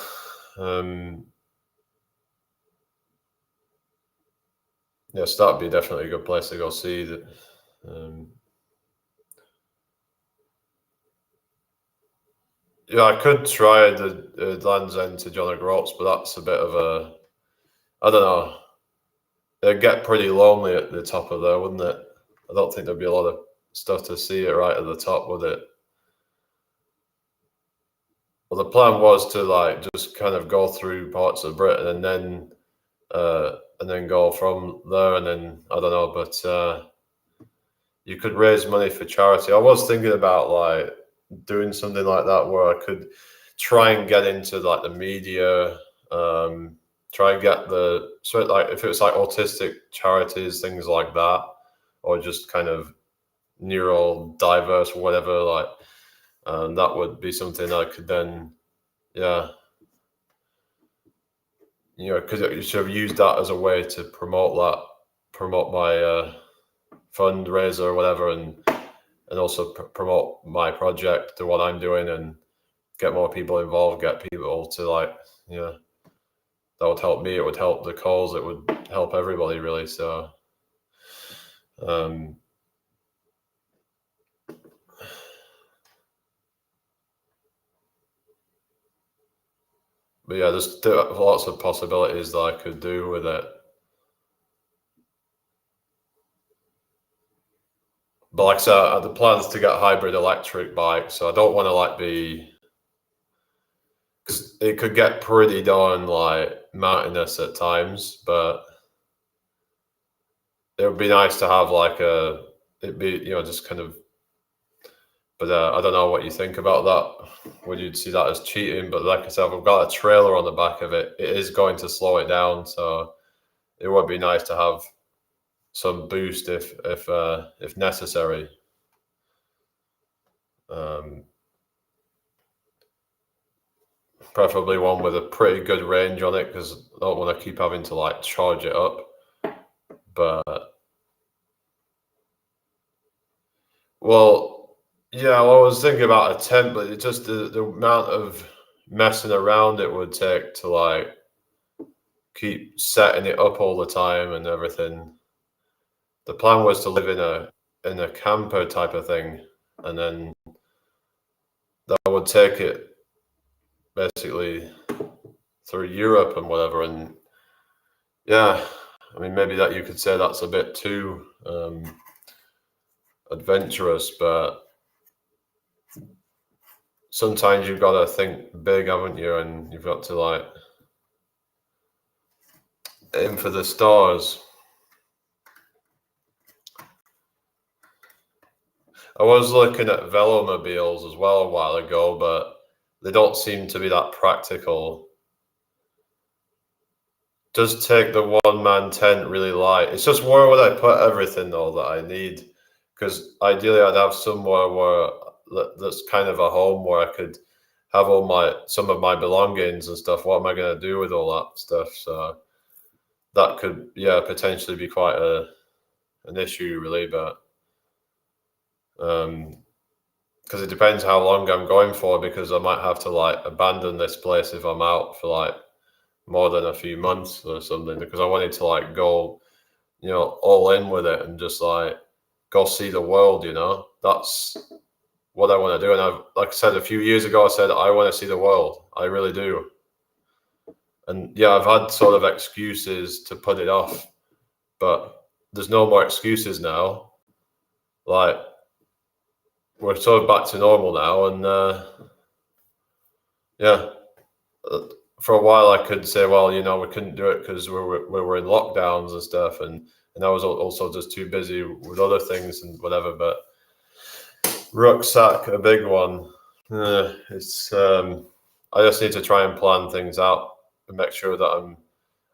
A: Yeah, so that'd be definitely a good place to go see. That yeah, I could try the Land's End to John O'Groats, but that's a bit of a I don't know. It'd get pretty lonely at the top of there, wouldn't it? I don't think there'd be a lot of stuff to see it right at the top, would it? Well, the plan was to like just kind of go through parts of Britain and then go from there, and then I don't know, but you could raise money for charity. I was thinking about like doing something like that where I could try and get into like the media, try and get the so like if it was like autistic charities, things like that, or just kind of neurodiverse, whatever, like that would be something I could then, yeah, because you should have used that as a way to promote my fundraiser or whatever, and also promote my project, the what I'm doing, and get more people involved, get people to like, that would help me. It would help the cause. It would help everybody really. So, um, but yeah, there's lots of possibilities that I could do with it. But like I said, the plans to get a hybrid electric bike, so I don't want to like be, because it could get pretty darn like mountainous at times, but it would be nice to have like it'd be, just kind of, but I don't know what you think about that. Would you see that as cheating? But like I said, I've got a trailer on the back of it. It is going to slow it down, so it would be nice to have some boost if necessary. Preferably one with a pretty good range on it, because I don't want to keep having to like charge it up. But well, yeah, well, I was thinking about a tent, but it's just the amount of messing around it would take to like keep setting it up all the time and everything. The plan was to live in a camper type of thing, and then that would take it basically through Europe and whatever. And yeah, I mean, maybe that you could say that's a bit too adventurous, but sometimes you've got to think big, haven't you? And you've got to like aim for the stars. I was looking at velomobiles as well a while ago, but they don't seem to be that practical. Does take the one-man tent really light? It's just where would I put everything though that I need? Because ideally I'd have somewhere where that's kind of a home where I could have some of my belongings and stuff. What am I going to do with all that stuff? So that could, potentially be quite an issue, really. But because it depends how long I'm going for, because I might have to like abandon this place if I'm out for like more than a few months or something, because I wanted to like go, all in with it and just like go see the world. That's what I want to do. And like I said, a few years ago, I said I want to see the world. I really do. And yeah, I've had sort of excuses to put it off, but there's no more excuses now. Like, we're sort of back to normal now, and for a while I could say, well, we couldn't do it because we were in lockdowns and stuff, and I was also just too busy with other things and whatever. But rucksack, a big one. It's I just need to try and plan things out and make sure that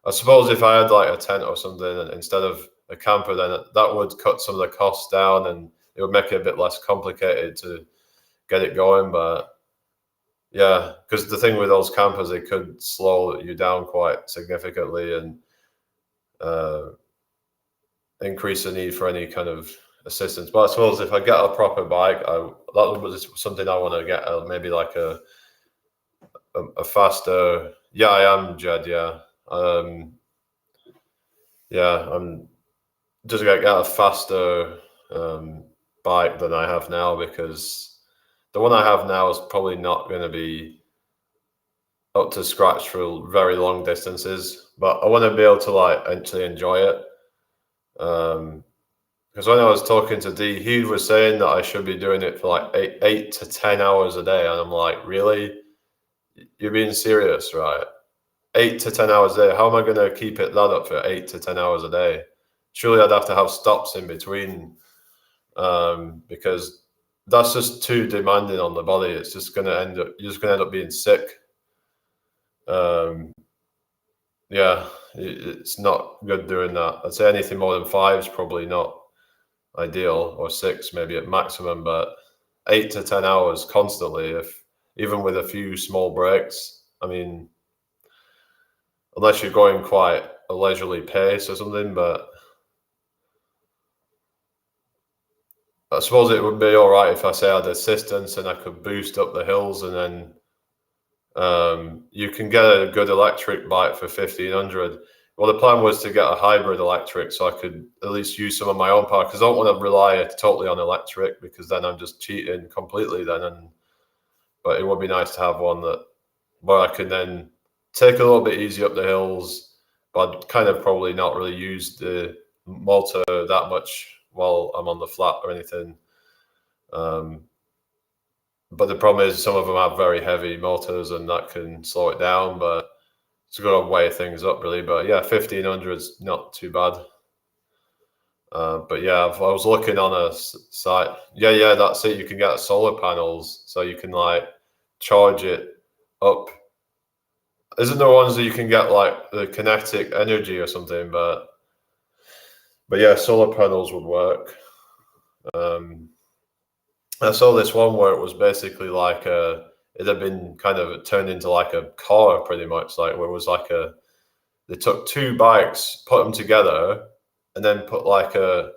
A: I suppose if I had like a tent or something instead of a camper, then that would cut some of the costs down, and it would make it a bit less complicated to get it going. But yeah, because the thing with those campers, they could slow you down quite significantly and increase the need for any kind of assistance. But I suppose if I get a proper bike, that was something I want to get, maybe like a faster. Yeah, I am, Jed. Yeah, I'm just gonna get a faster bike than I have now, because the one I have now is probably not going to be up to scratch for very long distances. But I want to be able to like actually enjoy it. Because when I was talking to D, he was saying that I should be doing it for like 8 to 10 hours a day, and I'm like, really? You're being serious, right? 8 to 10 hours a day. How am I going to keep that up for 8 to 10 hours a day? Surely I'd have to have stops in between, because that's just too demanding on the body. It's just going to you're just going to end up being sick. Yeah, it's not good doing that. I'd say anything more than 5 is probably not ideal, or 6 maybe at maximum, but 8 to 10 hours constantly, even with a few small breaks. I mean, unless you're going quite a leisurely pace or something, but I suppose it would be all right if I say I had assistance and I could boost up the hills, and then you can get a good electric bike for 1,500. Well, the plan was to get a hybrid electric, so I could at least use some of my own power, because I don't want to rely totally on electric, because then I'm just cheating completely then. But it would be nice to have one where I can then take a little bit easy up the hills, but I'd kind of probably not really use the motor that much while I'm on the flat or anything. But the problem is some of them have very heavy motors and that can slow it down, but it's got to weigh things up really. But yeah, 1500 is not too bad. But yeah, I was looking on a site. Yeah, that's it. You can get solar panels, so you can like charge it up. Isn't there ones that you can get like the kinetic energy or something? But yeah, solar panels would work. I saw this one where it was basically like it had been kind of turned into like a car pretty much, like where it was like they took two bikes, put them together, and then put like a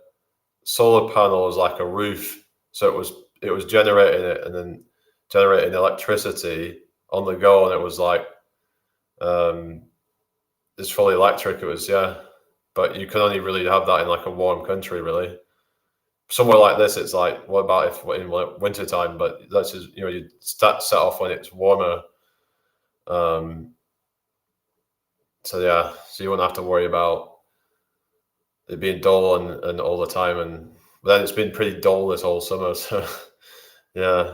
A: solar panel as like a roof. So it was generating it and then generating electricity on the go, and it was like it's fully electric. It was, yeah, but you can only really have that in like a warm country, really. Somewhere like this, it's like, what about if in winter time? But that's just, you set off when it's warmer. So yeah, so you won't have to worry about it being dull and all the time. But then it's been pretty dull this whole summer. So yeah,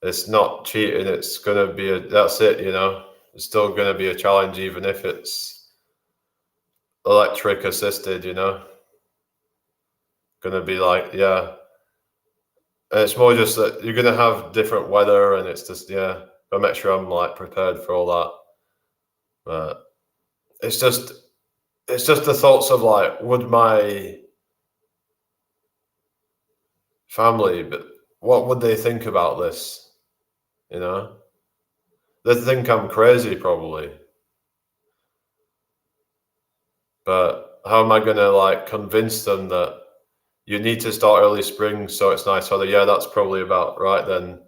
A: it's not cheating. It's gonna be that's it. It's still gonna be a challenge, even if it's electric assisted. Gonna be like, yeah. And it's more just that you're gonna have different weather, and it's just, yeah, I'll make sure I'm like prepared for all that. But it's just the thoughts of like, would my family, but what would they think about this? They think I'm crazy probably. But how am I gonna like convince them that you need to start early spring so it's nice weather? Yeah, that's probably about right then.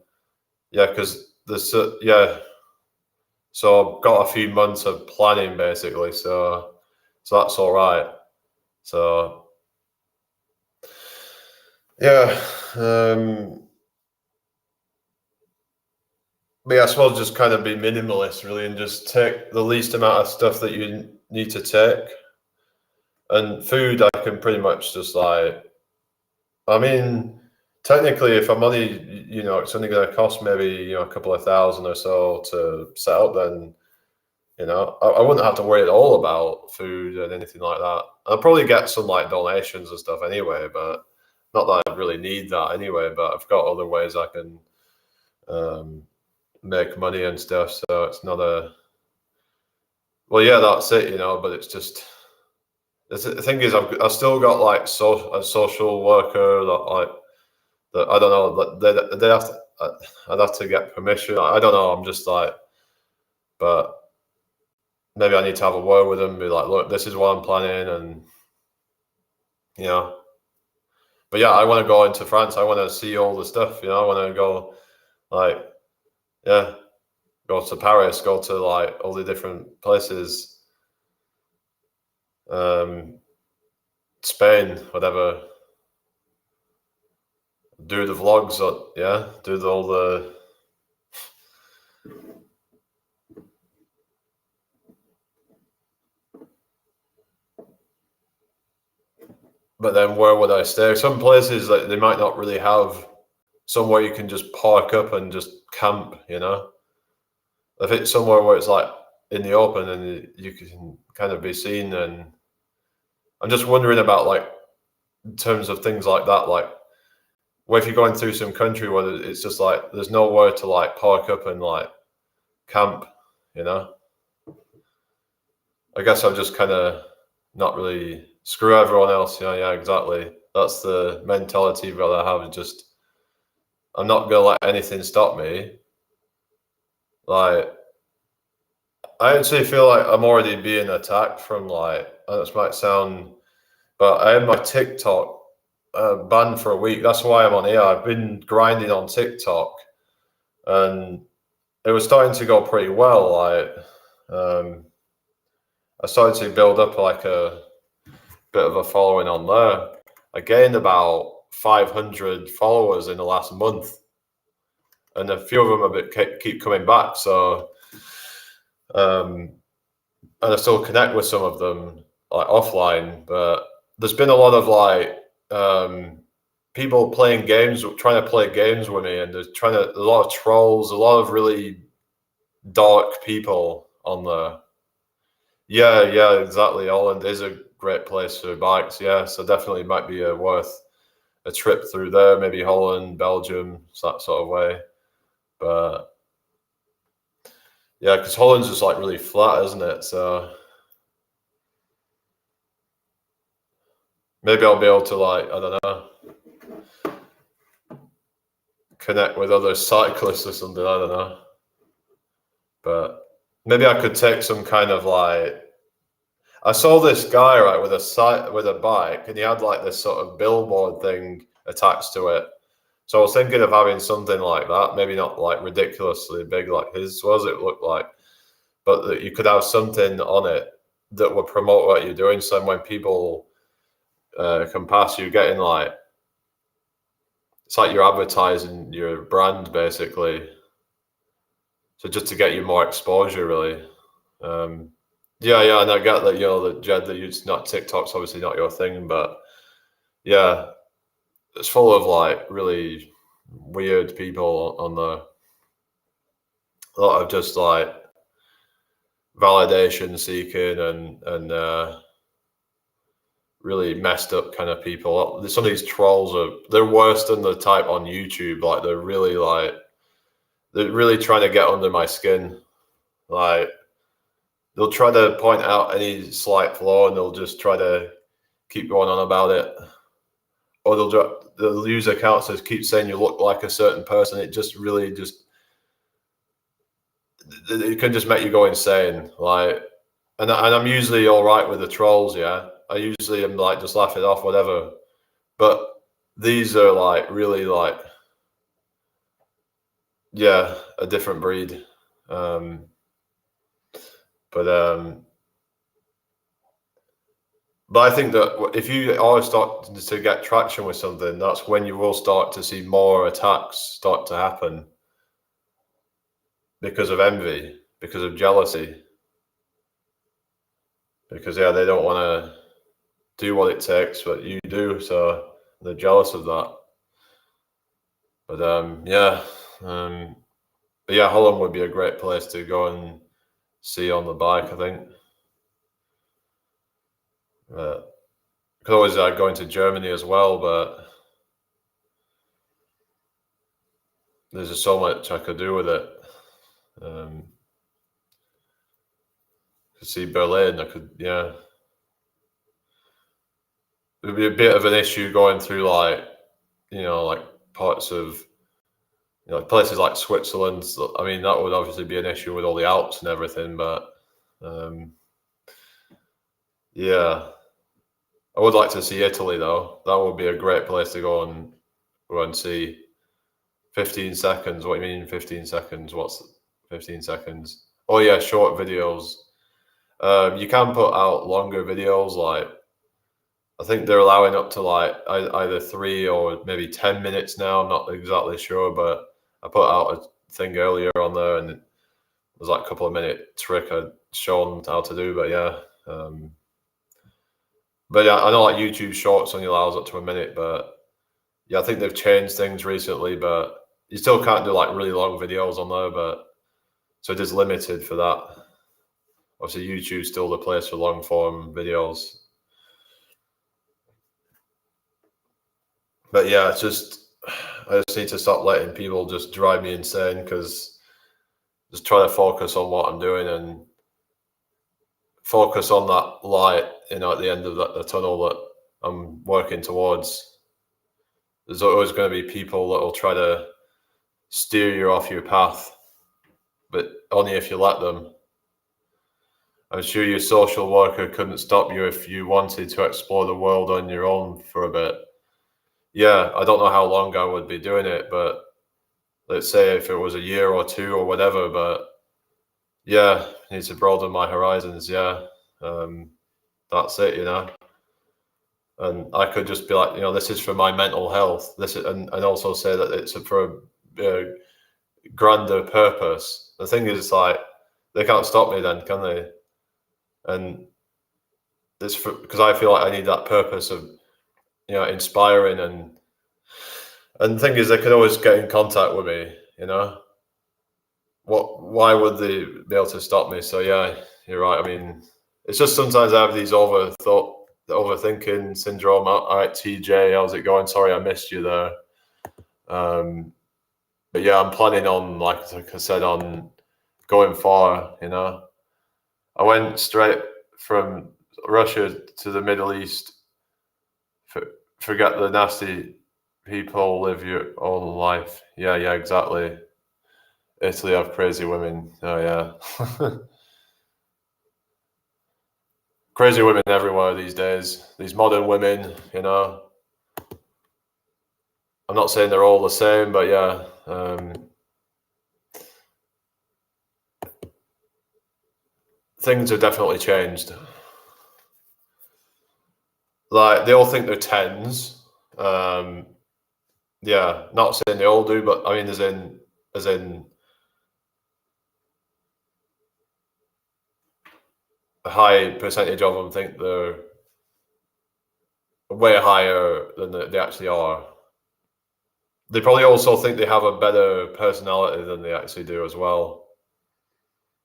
A: Yeah, because yeah. So I've got a few months of planning basically, so that's all right. So yeah, but yeah, I suppose just kind of be minimalist really, and just take the least amount of stuff that you need to take. And food, I can pretty much just like, I mean, technically, if I'm only, it's only going to cost maybe, a couple of thousand or so to set up, then, I wouldn't have to worry at all about food and anything like that. I'll probably get some like donations and stuff anyway, but not that I really need that anyway, but I've got other ways I can make money and stuff. So it's not well, yeah, that's it, but it's just, the thing is, I've still got like a social worker that I don't know, that they have to, I'd have to get permission. I don't know. I'm just like, but maybe I need to have a word with them, be like, look, this is what I'm planning, and but yeah, I want to go into France. I want to see all the stuff. I want to go, like, yeah, go to Paris, go to like all the different places, Spain, whatever. Do the vlogs, yeah, do all the. But then where would I stay? Some places that they might not really have somewhere you can just park up and just camp, If it's somewhere where it's like in the open and you can kind of be seen, and I'm just wondering about like in terms of things like that, like where if you're going through some country where it's just like there's nowhere to like park up and like camp, I guess I'm just kind of not really screw everyone else. Yeah, exactly. That's the mentality that I have. Just I'm not gonna let anything stop me. Like, I actually feel like I'm already being attacked from like, this might sound, but I had my TikTok banned for a week. That's why I'm on here. I've been grinding on TikTok, and it was starting to go pretty well. Like, I started to build up like a bit of a following on there. I gained about 500 followers in the last month, and a few of them keep coming back. So, and I still connect with some of them like offline, but there's been a lot of like people playing games, trying to play games with me, and there's a lot of trolls, a lot of really dark people on there. Yeah, exactly. Holland is a great place for bikes. Yeah, so definitely might be worth a trip through there. Maybe Holland, Belgium, that sort of way. But yeah, because Holland's just like really flat, isn't it? So maybe I'll be able to like, I don't know, connect with other cyclists or something. I don't know. But maybe I could take some kind of like. I saw this guy right with a bike, and he had like this sort of billboard thing attached to it. So I was thinking of having something like that, maybe not like ridiculously big like his was. It looked like, but that you could have something on it that would promote what you're doing. So when people can pass you, getting like, it's like you're advertising your brand basically. So just to get you more exposure, really. Yeah, and I get that, that Jed, that it's not TikTok's obviously not your thing, but yeah, it's full of like really weird people on there. A lot of just like validation seeking and really messed up kind of people. Some of these trolls they're worse than the type on YouTube. Like they're really trying to get under my skin. Like they'll try to point out any slight flaw and they'll just try to keep going on about it. Or they'll use accounts that keep saying you look like a certain person. It just really it can just make you go insane. Like, and I'm usually all right with the trolls. Yeah, I usually am like just laugh it off, whatever. But these are like really like, yeah, a different breed. But I think that if you are starting to get traction with something, that's when you will start to see more attacks start to happen because of envy, because of jealousy, because yeah, they don't want to do what it takes, but you do, so they're jealous of that. But but yeah, Holland would be a great place to go and see on the bike, I think. Could always go into Germany as well, but there's just so much I could do with it. Could see Berlin. Yeah. It would be a bit of an issue going through like parts of places like Switzerland. I mean, that would obviously be an issue with all the Alps and everything, but yeah. I would like to see Italy though. That would be a great place to go and see. 15 seconds. What do you mean 15 seconds? What's 15 seconds? Oh yeah, short videos. You can put out longer videos. Like I think they're allowing up to like either 3 or maybe 10 minutes now. I'm not exactly sure, but I put out a thing earlier on there, and it was like a couple of minute trick I'd shown how to do. But yeah, I know like YouTube Shorts only allows up to a minute, but yeah, I think they've changed things recently. But you still can't do like really long videos on there, but so it is limited for that. Obviously, YouTube's still the place for long form videos. But yeah, I just need to stop letting people just drive me insane, because just try to focus on what I'm doing and focus on that light, at the end of the tunnel that I'm working towards. There's always going to be people that will try to steer you off your path, but only if you let them. I'm sure your social worker couldn't stop you if you wanted to explore the world on your own for a bit. Yeah, I don't know how long I would be doing it, but let's say if it was a year or 2 or whatever, but yeah, I need to broaden my horizons. Yeah, that's it, and I could just be like, this is for my mental health. This is, and also say that it's for a grander purpose. The thing is, like, they can't stop me then, can they? And it's because I feel like I need that purpose of, you know, inspiring, and the thing is, they can always get in contact with me, you know. Why would they be able to stop me? So yeah, you're right. I mean, it's just sometimes I have these overthinking syndrome. All right, TJ, how's it going? Sorry, I missed you there. But yeah, I'm planning on, like I said, on going far, you know. I went straight from Russia to the Middle East. Forget the nasty people, live your own life. Yeah, exactly. Italy have crazy women. Oh yeah. Crazy women everywhere these days. These modern women, you know. I'm not saying they're all the same, but yeah. Things have definitely changed. Like, they all think they're tens. Yeah, not saying they all do, but I mean, as in a high percentage of them think they're way higher than they actually are. They probably also think they have a better personality than they actually do as well.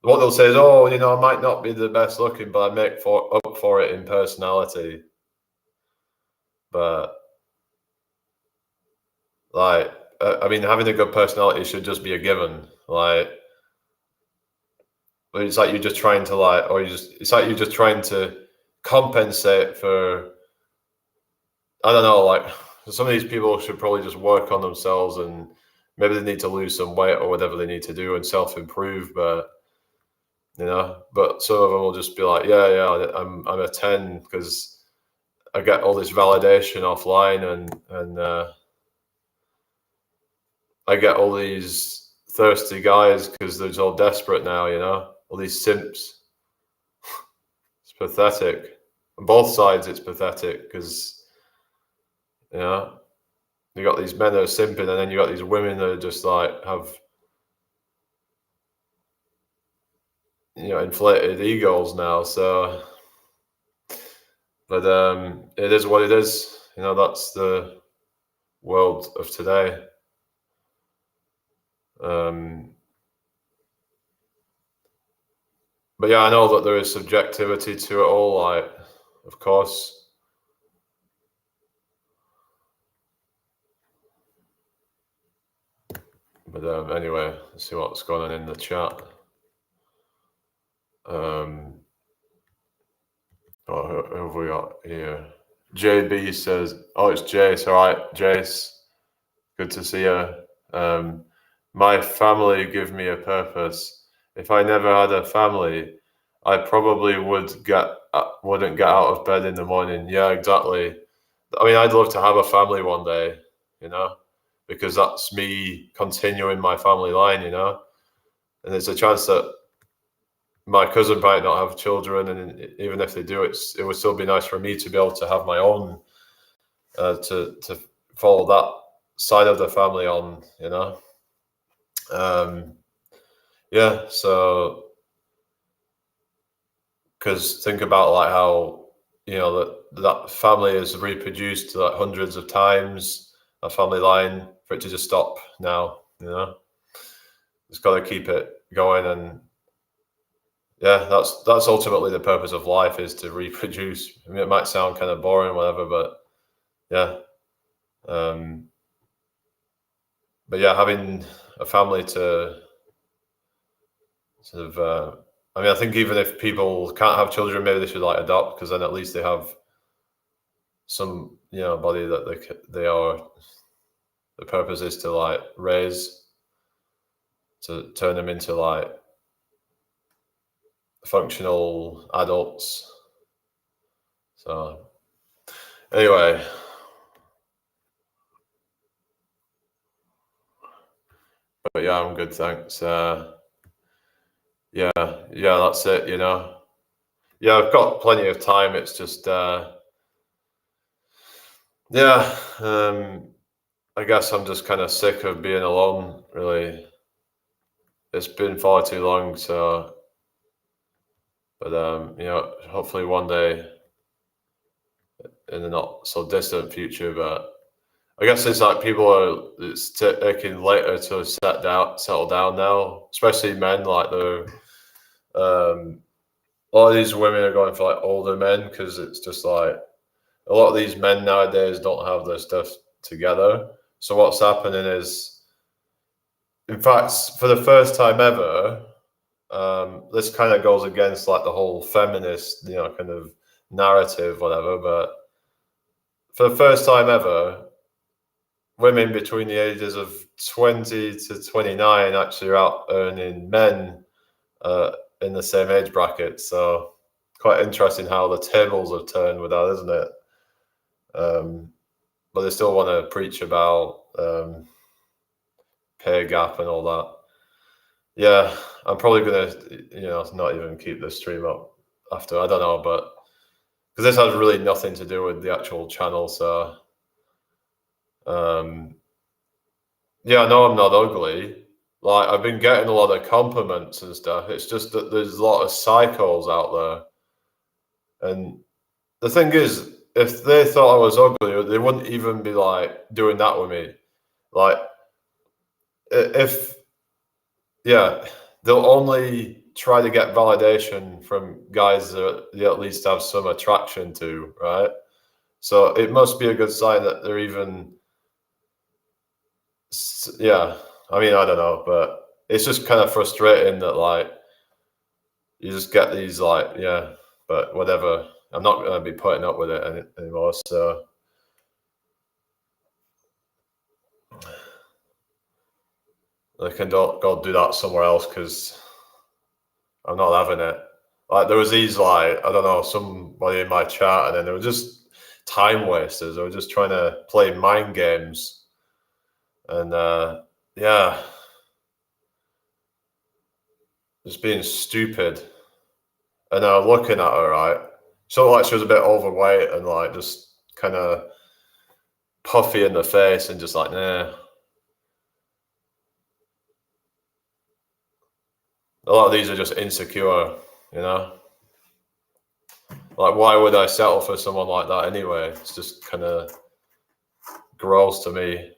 A: What they'll say is, "Oh, you know, I might not be the best looking, but I make up for it in personality." But like, I mean, having a good personality should just be a given. Like, it's like you're just trying to it's like you're just trying to compensate for. I don't know, like, some of these people should probably just work on themselves, and maybe they need to lose some weight or whatever they need to do and self-improve. But you know, but some of them will just be like, yeah, I'm a 10 because I get all this validation offline, and I get all these thirsty guys because they're all desperate now, you know, all these simps. It's pathetic. On both sides, it's pathetic because, you know, you got these men that are simping, and then you got these women that are just like have, you know, inflated egos now. So, but it is what it is. You know, that's the world of today. But yeah, I know that there is subjectivity to it all, like, of course. But anyway, let's see what's going on in the chat. Who have we got here? JB says, "Oh, it's Jace. All right, Jace. Good to see you. My family give me a purpose. If I never had a family, I probably wouldn't get out of bed in the morning." Yeah, exactly. I mean, I'd love to have a family one day, you know, because that's me continuing my family line, you know, and there's a chance that my cousin might not have children, and even if they do, it would still be nice for me to be able to have my own, to follow that side of the family on, you know. Yeah, so because think about like how, you know, that family is reproduced like hundreds of times, a family line, for it to just stop now, you know. It's got to keep it going, and yeah, that's ultimately the purpose of life, is to reproduce. I mean, it might sound kind of boring, whatever, but yeah. But yeah, having a family to sort of, I mean, I think even if people can't have children, maybe they should like adopt, because then at least they have some, you know, body that they are. The purpose is to like raise, to turn them into like functional adults. So anyway, but yeah, I'm good, thanks. Yeah, that's it, you know. Yeah, I've got plenty of time. It's just, yeah, I guess I'm just kind of sick of being alone, really. It's been far too long, so, but, you know, hopefully one day in the not so distant future. But I guess it's like it's taking later to settle down now, especially men. Like a lot of these women are going for like older men because it's just like a lot of these men nowadays don't have their stuff together. So what's happening is, in fact, for the first time ever, this kind of goes against like the whole feminist, kind of narrative, whatever. But for the first time ever, women between the ages of 20 to 29 actually are out earning men in the same age bracket. So quite interesting how the tables have turned with that, isn't it? But they still want to preach about pay gap and all that. Yeah, I'm probably gonna, not even keep this stream up after. I don't know, but because this has really nothing to do with the actual channel, so yeah, no, I'm not ugly. Like, I've been getting a lot of compliments and stuff. It's just that there's a lot of psychos out there, and the thing is, if they thought I was ugly, they wouldn't even be like doing that with me. Like, they'll only try to get validation from guys that they at least have some attraction to, right? So it must be a good sign that they're even, yeah. I mean, I don't know, but it's just kind of frustrating that like you just get these like, yeah, but whatever. I'm not going to be putting up with it anymore. So they can go do that somewhere else because I'm not having it. Like there was these like, I don't know, somebody in my chat, and then they were just time wasters. They were just trying to play mind games, and yeah, just being stupid. And I was looking at her, right? She looked like she was a bit overweight and like just kind of puffy in the face and just like, nah. A lot of these are just insecure, you know? Like, why would I settle for someone like that anyway? It's just kind of gross to me.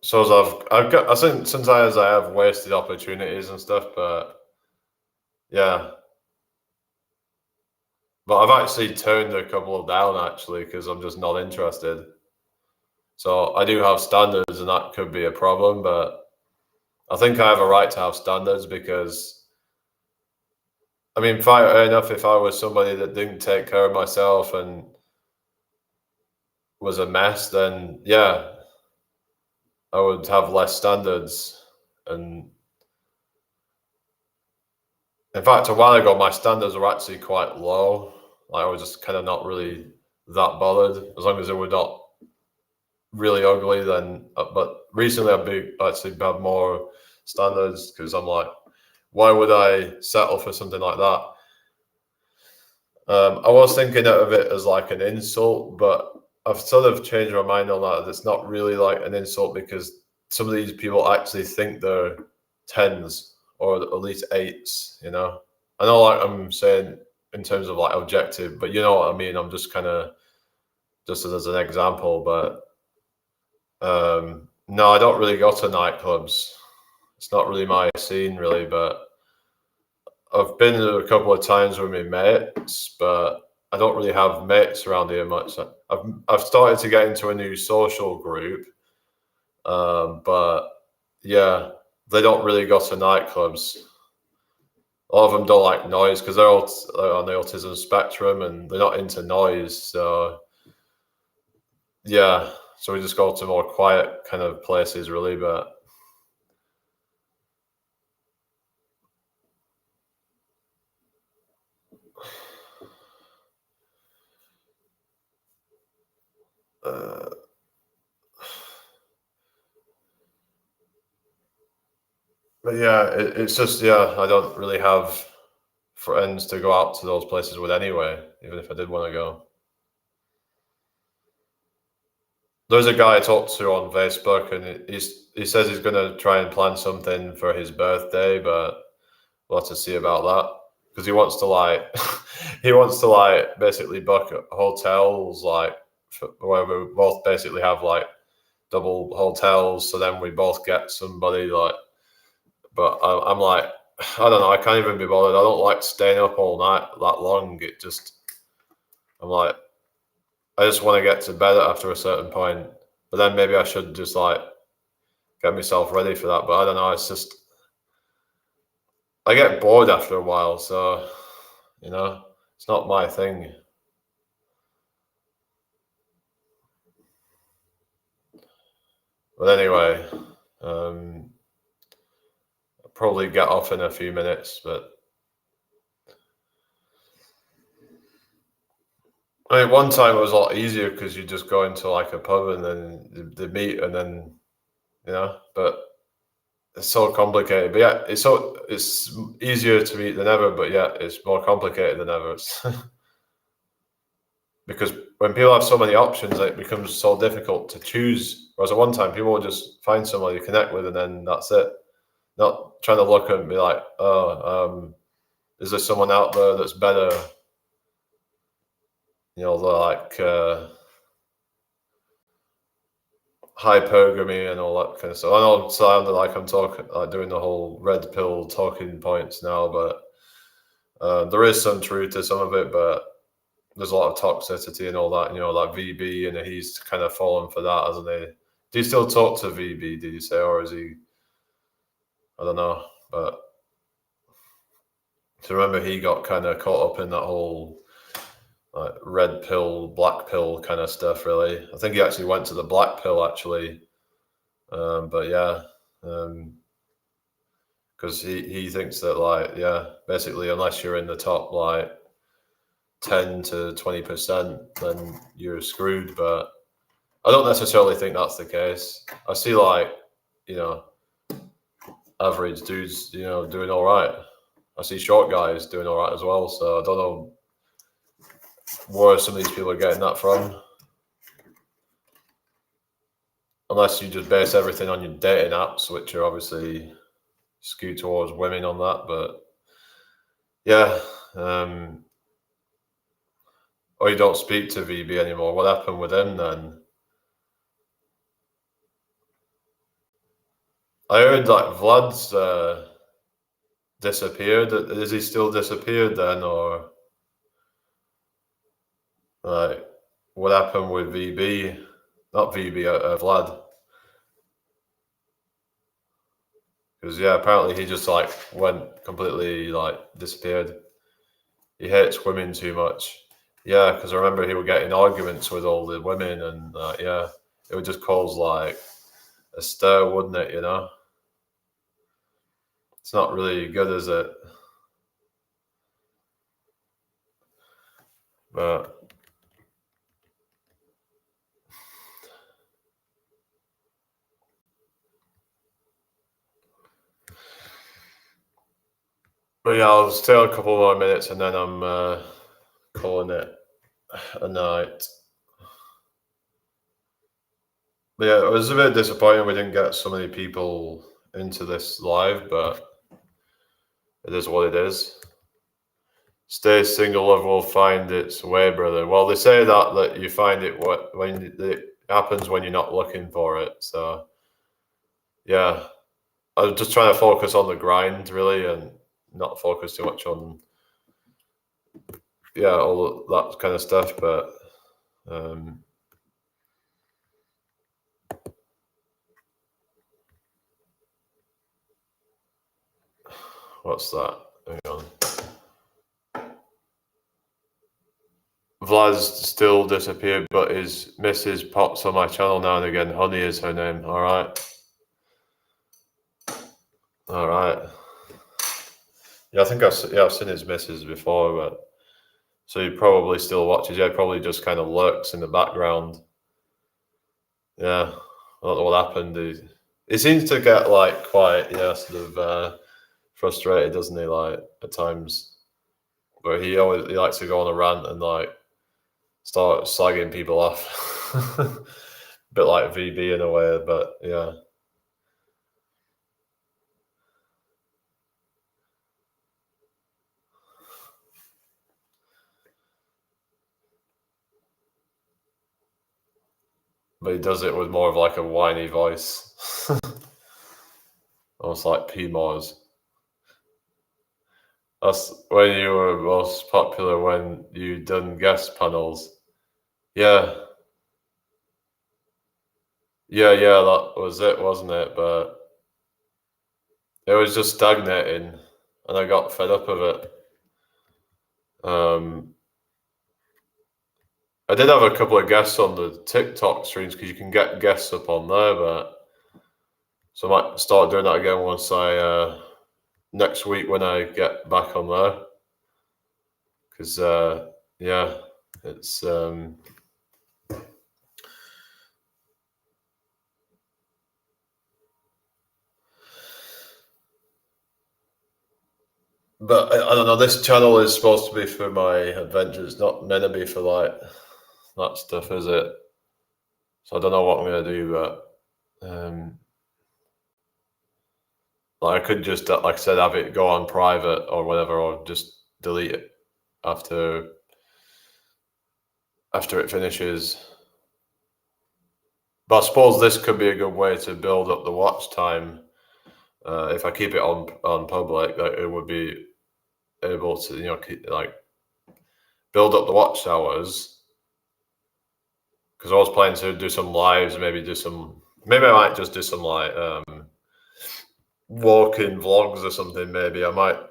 A: So I think sometimes I have wasted opportunities and stuff, but yeah. But I've actually turned a couple down actually because I'm just not interested. So I do have standards, and that could be a problem, but I think I have a right to have standards because, I mean, fair enough, if I was somebody that didn't take care of myself and was a mess, then yeah, I would have less standards. And in fact, a while ago, my standards were actually quite low. Like, I was just kind of not really that bothered as long as they were not really ugly. Then, but recently I've actually had more standards because I'm like, why would I settle for something like that? I was thinking of it as like an insult, but I've sort of changed my mind on that. It's not really like an insult because some of these people actually think they're tens or at least eights, you know? I know, like I'm saying in terms of like objective, but you know what I mean? I'm just kind of, just as an example, but no, I don't really go to nightclubs. It's not really my scene, really, but I've been there a couple of times with my mates, but I don't really have mates around here much. I've started to get into a new social group, but yeah, they don't really go to nightclubs. A lot of them don't like noise because they're all on the autism spectrum and they're not into noise. So yeah, so we just go to more quiet kind of places, really. But but yeah, it's just, yeah, I don't really have friends to go out to those places with anyway, even if I did want to go. there's a guy I talked to on Facebook, and he says he's going to try and plan something for his birthday, but we'll have to see about that because he wants to basically book hotels where we both basically have like double hotels, so then we both get somebody like. But I'm like, I don't know, I can't even be bothered. I don't like staying up all night that long. I'm like, I just want to get to bed after a certain point. But then maybe I should just like get myself ready for that. But I don't know. It's just I get bored after a while, so it's not my thing. But anyway, I'll probably get off in a few minutes. But I mean, one time it was a lot easier because you just go into like a pub and then they meet and then but it's so complicated. But yeah, it's easier to meet than ever, but yeah, it's more complicated than ever. Because when people have so many options, it becomes so difficult to choose. Whereas at one time, people would just find somebody to connect with and then that's it. Not trying to look and be like, is there someone out there that's better? Like hypergamy and all that kind of stuff. I know I'm sounding like I'm talking, like doing the whole red pill talking points now, but there is some truth to some of it, but there's a lot of toxicity and all that, like VB, and he's kind of fallen for that, hasn't he? Do you still talk to VB, did you say, or is he, I don't know, but to remember he got kind of caught up in that whole like red pill, black pill kind of stuff, really. I think he actually went to the black pill, actually. But yeah, because he thinks that, like, yeah, basically, unless you're in the top, like, 10 to 20%, then you're screwed. But I don't necessarily think that's the case. I see, like, average dudes, doing all right. I see short guys doing all right as well. So I don't know where some of these people are getting that from. Unless you just base everything on your dating apps, which are obviously skewed towards women on that. But yeah, or you don't speak to VB anymore. What happened with him then? I heard like Vlad's disappeared. Is he still disappeared then, or like what happened with VB? Not VB, Vlad. Because yeah, apparently he just like went completely like disappeared. He hates women too much. Yeah, because I remember he would get in arguments with all the women, and yeah, it would just cause like a stir, wouldn't it? It's not really good, is it? But yeah, I'll stay a couple more minutes and then I'm calling it a night. But yeah, it was a bit disappointing we didn't get so many people into this live, but it is what it is. Stay single, love will find its way, brother. Well, they say that you find it when it happens when you're not looking for it. So yeah, I was just trying to focus on the grind, really, and not focus too much on all that kind of stuff. But what's that? Hang on. Vlad's still disappeared, but his missus pops on my channel now and again. Honey is her name. All right. All right. Yeah, I think I've seen his missus before, but so he probably still watches. Yeah, he probably just kind of lurks in the background. Yeah, I don't know what happened. He seems to get like quite sort of frustrated, doesn't he? Like at times, but he likes to go on a rant and like start slagging people off. bit like VB in a way, but yeah. But he does it with more of like a whiny voice. Almost like PMOS. That's when you were most popular, when you done guest panels. Yeah. Yeah, that was it, wasn't it? But it was just stagnating, and I got fed up of it. I did have a couple of guests on the TikTok streams because you can get guests up on there, but so I might start doing that again once I next week when I get back on there. Because yeah, it's but I don't know. This channel is supposed to be for my adventures, not meant to be for like that stuff, is it? So I don't know what I'm gonna do, but like I could just, like I said, have it go on private or whatever, or just delete it after it finishes. But I suppose this could be a good way to build up the watch time. If I keep it on public, like it would be able to, keep, like, build up the watch hours. Because I was planning to do some lives, maybe I might just do some like walking vlogs or something. Maybe I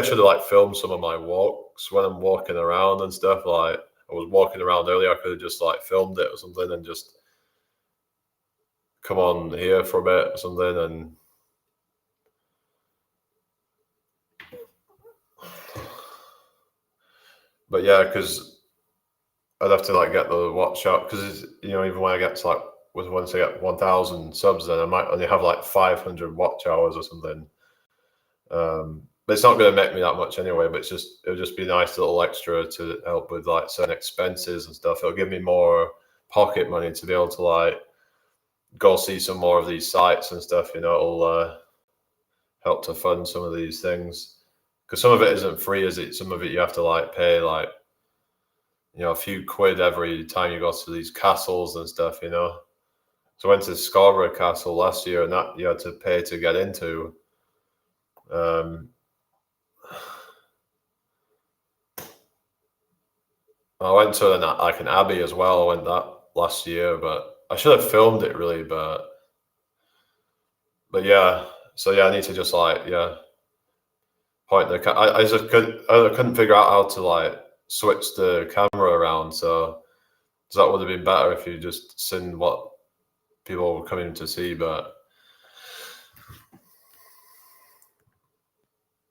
A: should have like filmed some of my walks when I'm walking around and stuff. Like I was walking around earlier, I could have just like filmed it or something and just come on here for a bit or something. And but yeah, because I'd have to like get the watch out, because even when I get to like once I get 1,000 subs, then I might only have like 500 watch hours or something. But it's not going to make me that much anyway. But it'll just be a nice little extra to help with like certain expenses and stuff. It'll give me more pocket money to be able to like go see some more of these sites and stuff. It'll help to fund some of these things, because some of it isn't free, is it? Some of it you have to like pay like a few quid every time you go to these castles and stuff. So I went to Scarborough Castle last year, and that you had to pay to get into. I went to an abbey as well. I went that last year, but I should have filmed it really. But yeah, so yeah, I need to just like point the. I couldn't figure out how to like switch the camera around. So that would have been better if you just seen what people were coming to see, but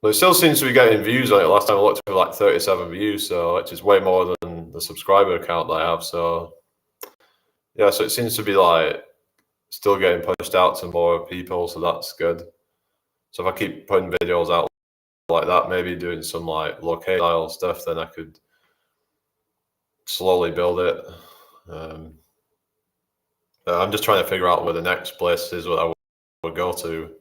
A: it still seems to be getting views on it. Last time I looked, it was like 37 views, so which is way more than the subscriber count that I have. So yeah, so it seems to be like still getting pushed out to more people, so that's good. So if I keep putting videos out like that, maybe doing some like location style stuff, then I could slowly build it. I'm just trying to figure out where the next place is what I would go to.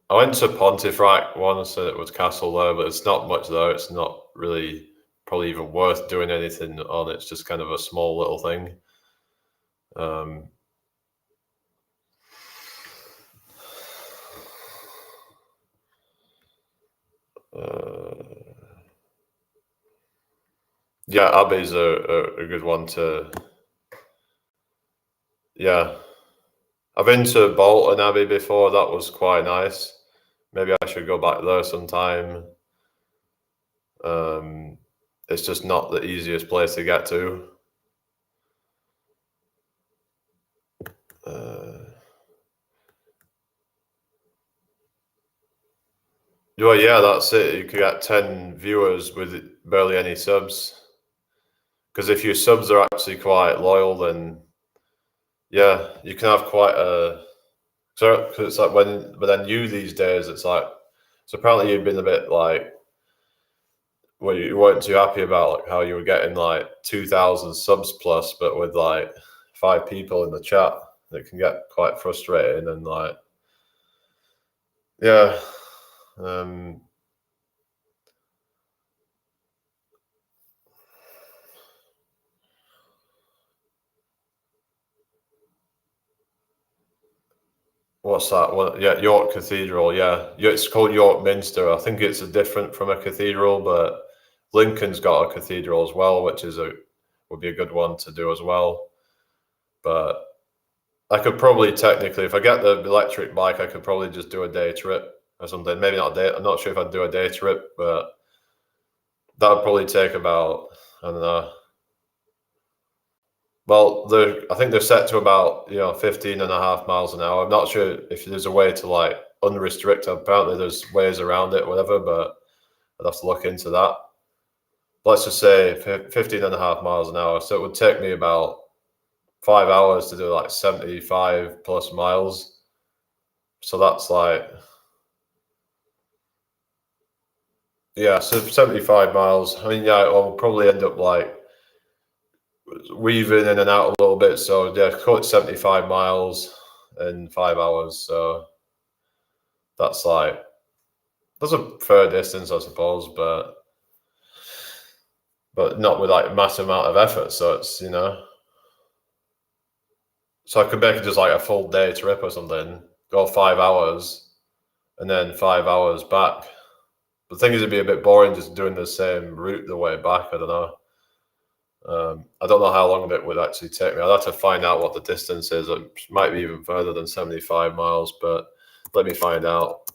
A: I went to Pontefract once, and it was castle there, but it's not much there. It's not really probably even worth doing anything on. It's just kind of a small little thing. Yeah, Abbey's a good one to. Yeah, I've been to Bolton Abbey before. That was quite nice. Maybe I should go back there sometime. It's just not the easiest place to get to. Well, yeah, that's it. You could get 10 viewers with barely any subs. Because if your subs are actually quite loyal, then yeah, you can have quite a. So it's like but then you these days, it's like, so apparently you've been a bit like well, you weren't too happy about like how you were getting like 2,000 subs plus, but with like 5 people in the chat, it can get quite frustrating and like, yeah. What's that one? Yeah, York Cathedral. Yeah, it's called York Minster. I think it's different from a cathedral, but Lincoln's got a cathedral as well, which would be a good one to do as well. But I could probably technically, if I get the electric bike, I could probably just do a day trip or something. Maybe not a day. I'm not sure if I'd do a day trip, but that would probably take about, I don't know. Well, I think they're set to about 15.5 miles an hour. I'm not sure if there's a way to like unrestrict. Apparently, there's ways around it, whatever. But I'd have to look into that. Let's just say 15.5 miles an hour. So it would take me about 5 hours to do like 75 plus miles. So that's like, yeah, so 75 miles. I mean, yeah, I'll probably end up like weaving in and out a little bit. So yeah, call it 75 miles in 5 hours. So that's a fair distance, I suppose, but not with like a massive amount of effort. So it's so I could make it just like a full day trip or something, go 5 hours, and then 5 hours back. The thing is, it'd be a bit boring just doing the same route the way back. I don't know. I don't know how long it would actually take me. I'd have to find out what the distance is. It might be even further than 75 miles, but let me find out.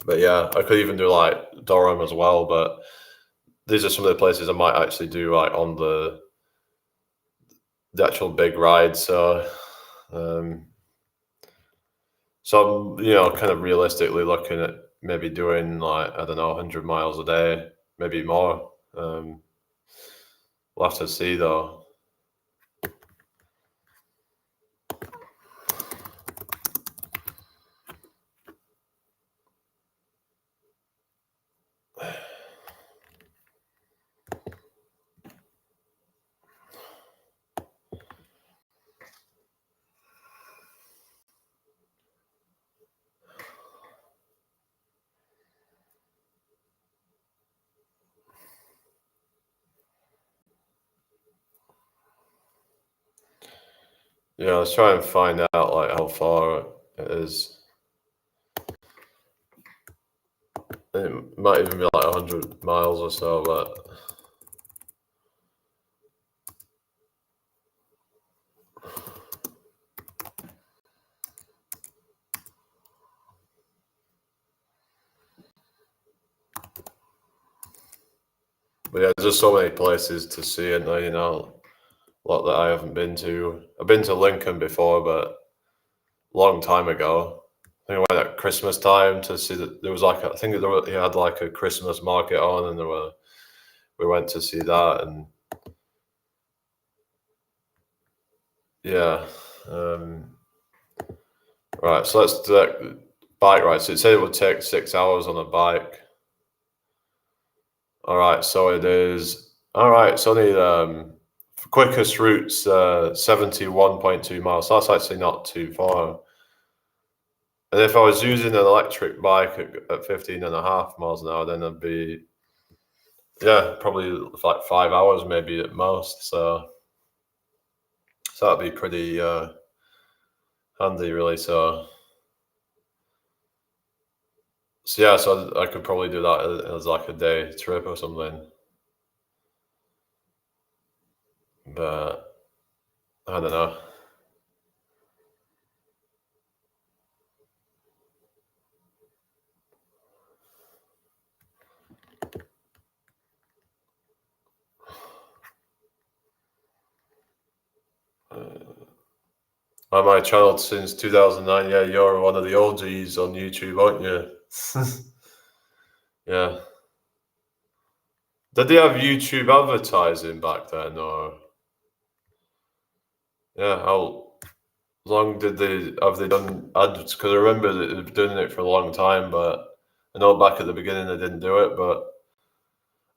A: But yeah, I could even do like Durham as well. But these are some of the places I might actually do like on the actual big ride. So, so I'm kind of realistically looking at maybe doing like, I don't know, 100 miles a day, maybe more. We'll have to see though. Yeah, let's try and find out like how far it is. It might even be like 100 miles or so, but yeah, there's just so many places to see, and a lot that I haven't been to. I've been to Lincoln before, but a long time ago. I think I went at Christmas time to see that there was like I think he had like a Christmas market on, and we went to see that, and yeah. Right, so let's do that bike ride. So it said it would take 6 hours on a bike. All right, so it is. All right, it's only quickest route's 71.2 miles. So that's actually not too far. And if I was using an electric bike at 15.5 miles an hour, then it'd be, yeah, probably like 5 hours maybe at most. So that'd be pretty handy, really. So yeah, so I could probably do that as like a day trip or something. But I don't know. On my channel since 2009. Yeah, you're one of the OGs on YouTube, aren't you? Yeah. Did they have YouTube advertising back then, or yeah? How long have they done ads? Because I remember that they've been doing it for a long time, but I know back at the beginning they didn't do it, but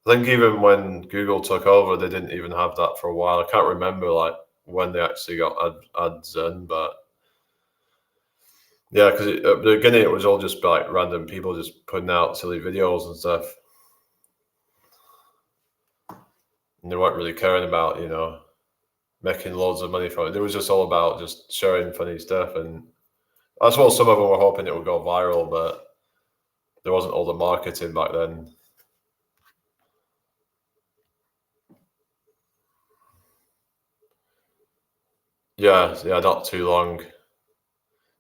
A: I think even when Google took over, they didn't even have that for a while. I can't remember like when they actually got ads in, but yeah, because at the beginning it was all just like random people just putting out silly videos and stuff, and they weren't really caring about making loads of money from it. It was just all about just sharing funny stuff, and I suppose some of them were hoping it would go viral, but there wasn't all the marketing back then. Yeah, not too long.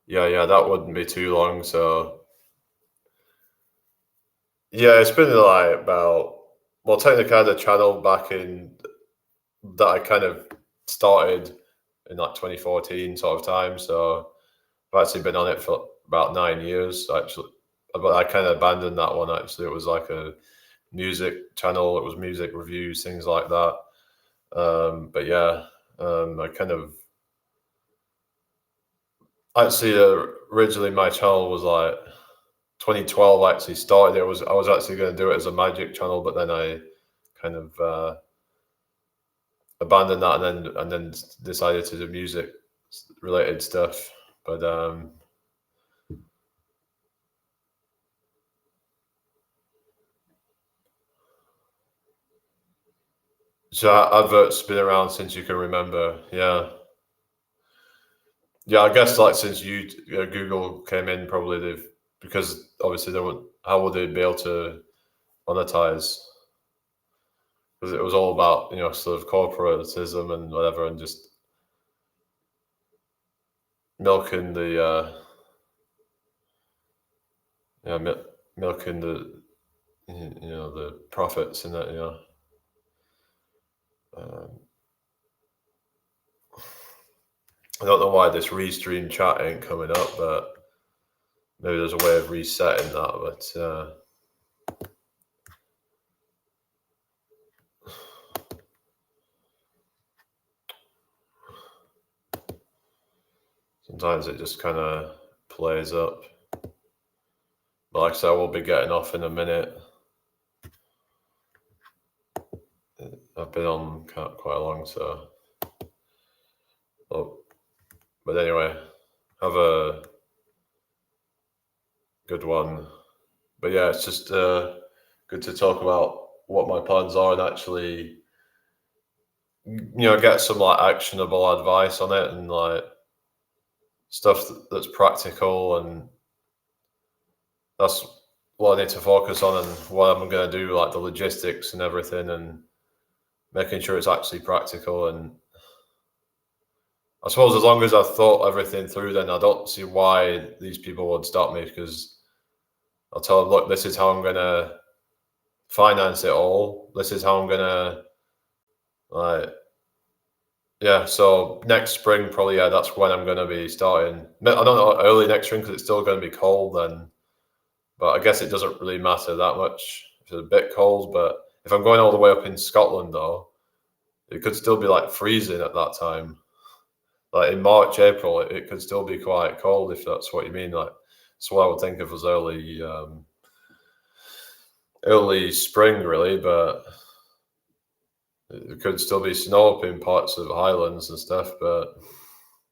A: Yeah, that wouldn't be too long. So yeah, it's been like technically I had a channel back in that I kind of started in like 2014 sort of time. So I've actually been on it for about 9 years actually, but I kind of abandoned that one actually. It was like a music channel. It was music reviews, things like that. But yeah, I kind of actually originally my channel was like 2012. I actually started it. I was actually going to do it as a magic channel, but then I kind of abandoned that and then decided to do music related stuff. But so adverts been around since you can remember. Yeah. Yeah, I guess like since Google came in, probably because obviously how would they be able to monetize? Because it was all about sort of corporatism and whatever, and just milking the milking the profits in it. Um, I don't know why this restream chat ain't coming up, but maybe there's a way of resetting that. But sometimes it just kind of plays up. But like I said, I will be getting off in a minute. I've been on quite long, so. Oh, but anyway, have a good one. But yeah, it's just good to talk about what my plans are and actually, get some like actionable advice on it and like stuff that's practical, and that's what I need to focus on and what I'm going to do, like the logistics and everything, and making sure it's actually practical. And I suppose as long as I've thought everything through, then I don't see why these people would stop me, because I'll tell them, look, this is how I'm going to finance it all. This is how I'm going to, like, yeah. So next spring, probably, yeah, that's when I'm going to be starting. I don't know, early next spring, because it's still going to be cold then. But I guess it doesn't really matter that much if it's a bit cold. But if I'm going all the way up in Scotland, though, it could still be like freezing at that time. Like in March, April, it could still be quite cold, if that's what you mean. Like, that's what I would think of as early spring, really. But it could still be snow up in parts of the Highlands and stuff. But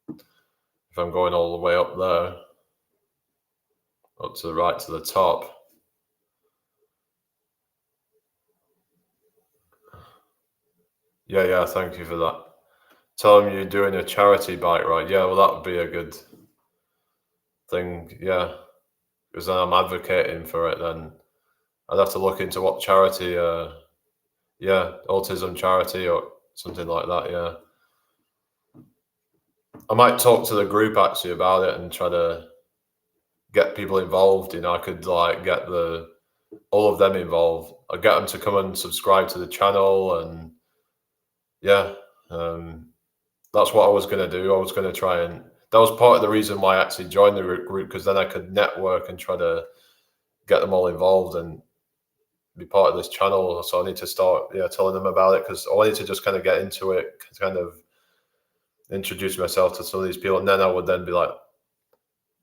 A: if I'm going all the way up there, up to the right to the top. Yeah, thank you for that. Tell them you're doing a charity bike ride. Yeah, well, that would be a good thing. Yeah, because then I'm advocating for it. Then I'd have to look into what charity. Yeah, autism charity or something like that. Yeah, I might talk to the group actually about it and try to get people involved. I could like get all of them involved. I'd get them to come and subscribe to the channel, and yeah, that's what I was going to do. I was going to try, and that was part of the reason why I actually joined the group, because then I could network and try to get them all involved and be part of this channel. So I need to start telling them about it, because I wanted to just kind of get into it, kind of introduce myself to some of these people, and then I would then be like,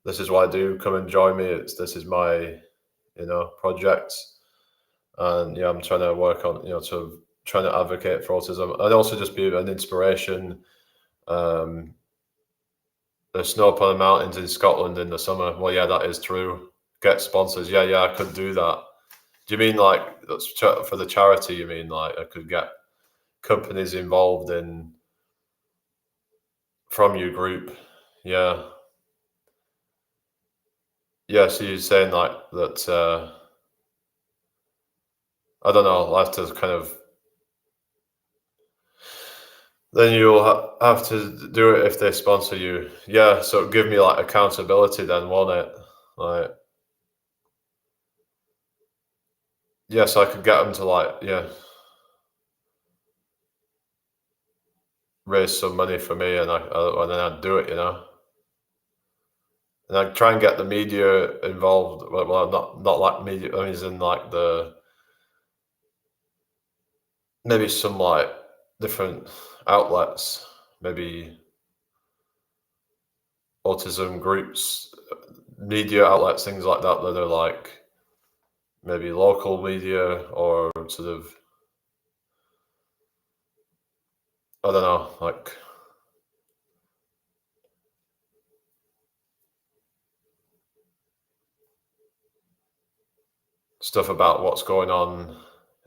A: this is what I do, come and join me. This is my projects. And yeah, I'm trying to work on, sort of trying to advocate for autism and also just be an inspiration. Um, the snow upon the mountains in Scotland in the summer. Well, yeah, that is true. Get sponsors. Yeah, I could do that. Do you mean like that's for the charity? You mean like I could get companies involved in from your group? Yeah, yeah. So you're saying like that? I don't know. I'll have to kind of. Then you'll have to do it if they sponsor you. Yeah, so give me like accountability then, won't it? Like, yes, I could get them to raise some money for me, and then I'd do it, and I'd try and get the media involved. Well, not like media. I mean, as in like maybe some like different outlets, maybe autism groups, media outlets, things like that that are like maybe local media or sort of I don't know, like stuff about what's going on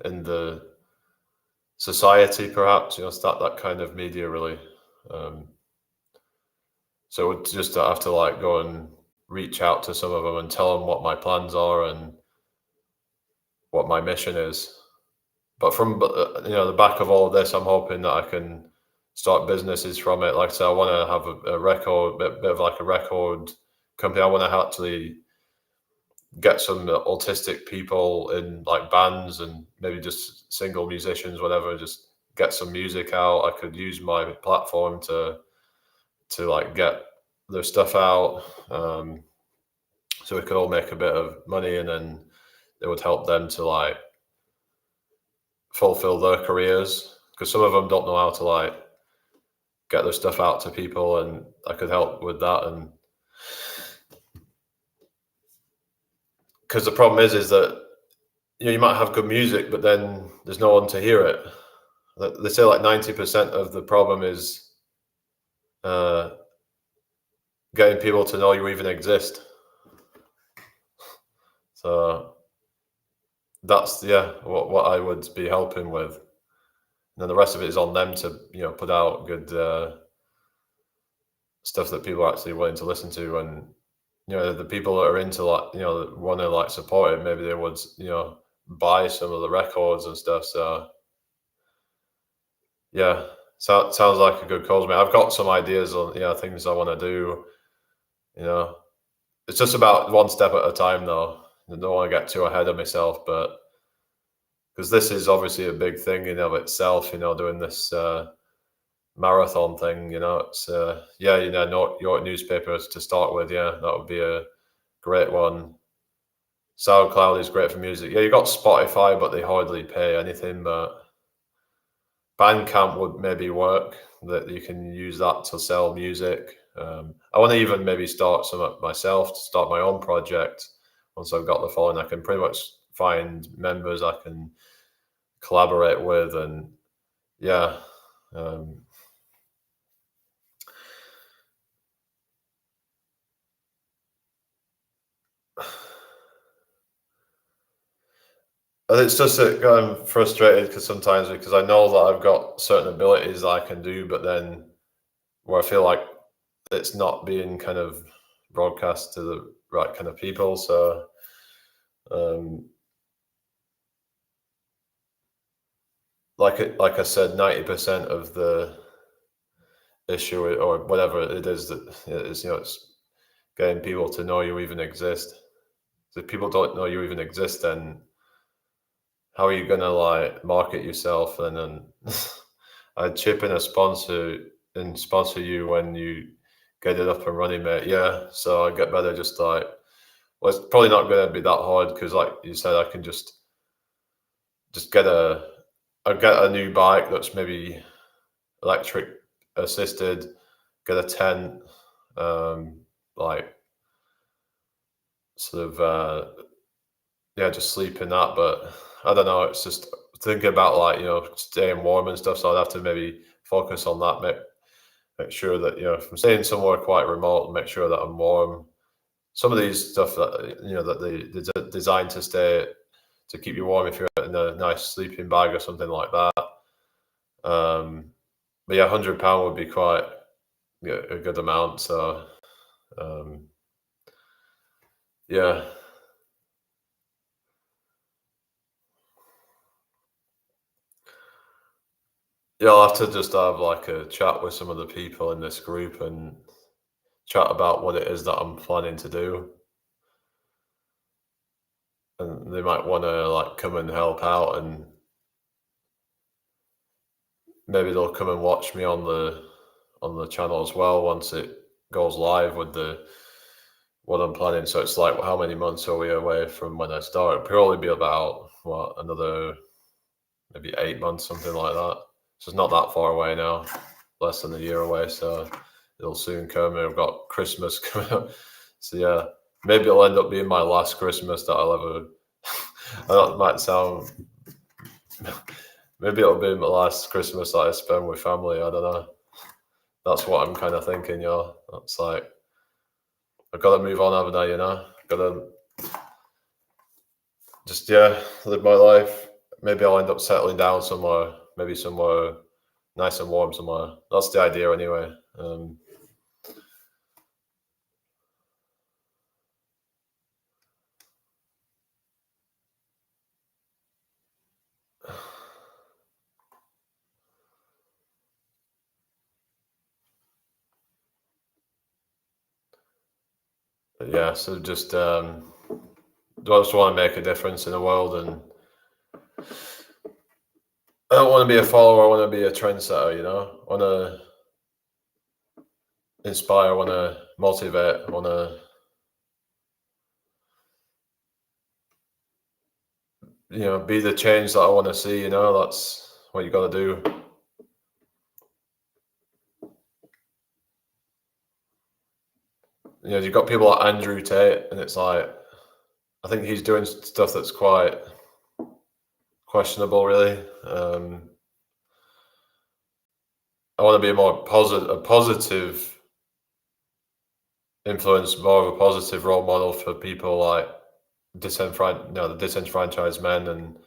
A: in the society, perhaps, start that kind of media really. Um, so it would just have to like go and reach out to some of them and tell them what my plans are and what my mission is. But from the back of all of this, I'm hoping that I can start businesses from it. Like I said, I want to have a record, bit of like a record company. I want to actually get some autistic people in like bands and maybe just single musicians, whatever. Just get some music out. I could use my platform to like get their stuff out, so we could all make a bit of money, and then it would help them to like fulfill their careers because some of them don't know how to like get their stuff out to people, and I could help with that. And because the problem is that you might have good music, but then there's no one to hear it. They say like 90% of the problem is uh, getting people to know you even exist. So that's what I would be helping with. And then the rest of it is on them to put out good stuff that people are actually willing to listen to, and the people that are into like that want to like support it, maybe they would buy some of the records and stuff. So yeah, sounds like a good cause, mate. I've got some ideas on things I want to do. It's just about one step at a time, though. I don't want to get too ahead of myself, but because this is obviously a big thing in of itself, doing this marathon thing. It's York newspapers to start with. Yeah, that would be a great one. SoundCloud is great for music. Yeah, you got Spotify, but they hardly pay anything. But Bandcamp would maybe work. That you can use that to sell music. I want to even maybe start some up myself, to start my own project. Once I've got the following, I can pretty much find members I can collaborate with, and yeah. And it's just that I'm frustrated because I know that I've got certain abilities that I can do, but then where I feel like it's not being kind of broadcast to the right kind of people. So um, like I said, 90% of the issue or whatever it is that is it's getting people to know you even exist. So if people don't know you even exist, then how are you gonna like market yourself and then I'd chip in a sponsor and sponsor you when you get it up and running, mate. Yeah, so I get better just like well, it's probably not gonna be that hard because like you said, I can just get a new bike that's maybe electric assisted, get a tent, like sort of yeah, just sleep in that. But I don't know. It's just thinking about like staying warm and stuff. So I'd have to maybe focus on that. Make sure that if I'm staying somewhere quite remote, make sure that I'm warm. Some of these stuff that that they're designed to stay to keep you warm if you're in a nice sleeping bag or something like that. But yeah, £100 would be quite a good amount. So um, yeah. Yeah, I'll have to just have like a chat with some of the people in this group and chat about what it is that I'm planning to do. And they might want to like come and help out, and maybe they'll come and watch me on the channel as well once it goes live with the what I'm planning. So it's like, how many months are we away from when I start? It'll probably be about another maybe 8 months, something like that. So it's not that far away now, less than a year away. So it'll soon come. And I've got Christmas coming up. So yeah, maybe it'll end up being my last Christmas that I'll ever. I know it might sound. Maybe it'll be my last Christmas that I spend with family. I don't know. That's what I'm kind of thinking. That's like I've got to move on, haven't I? Got to just live my life. Maybe I'll end up settling down somewhere. Maybe somewhere nice and warm somewhere. That's the idea anyway. Yeah, so just I just want to make a difference in the world, and I don't want to be a follower. I want to be a trendsetter. I want to inspire. I want to motivate. I want to be the change that I want to see. That's what you got to do. You've got people like Andrew Tate, and it's like I think he's doing stuff that's quite questionable, really. I want to be a positive influence, more of a positive role model for people like the disenfranchised men, and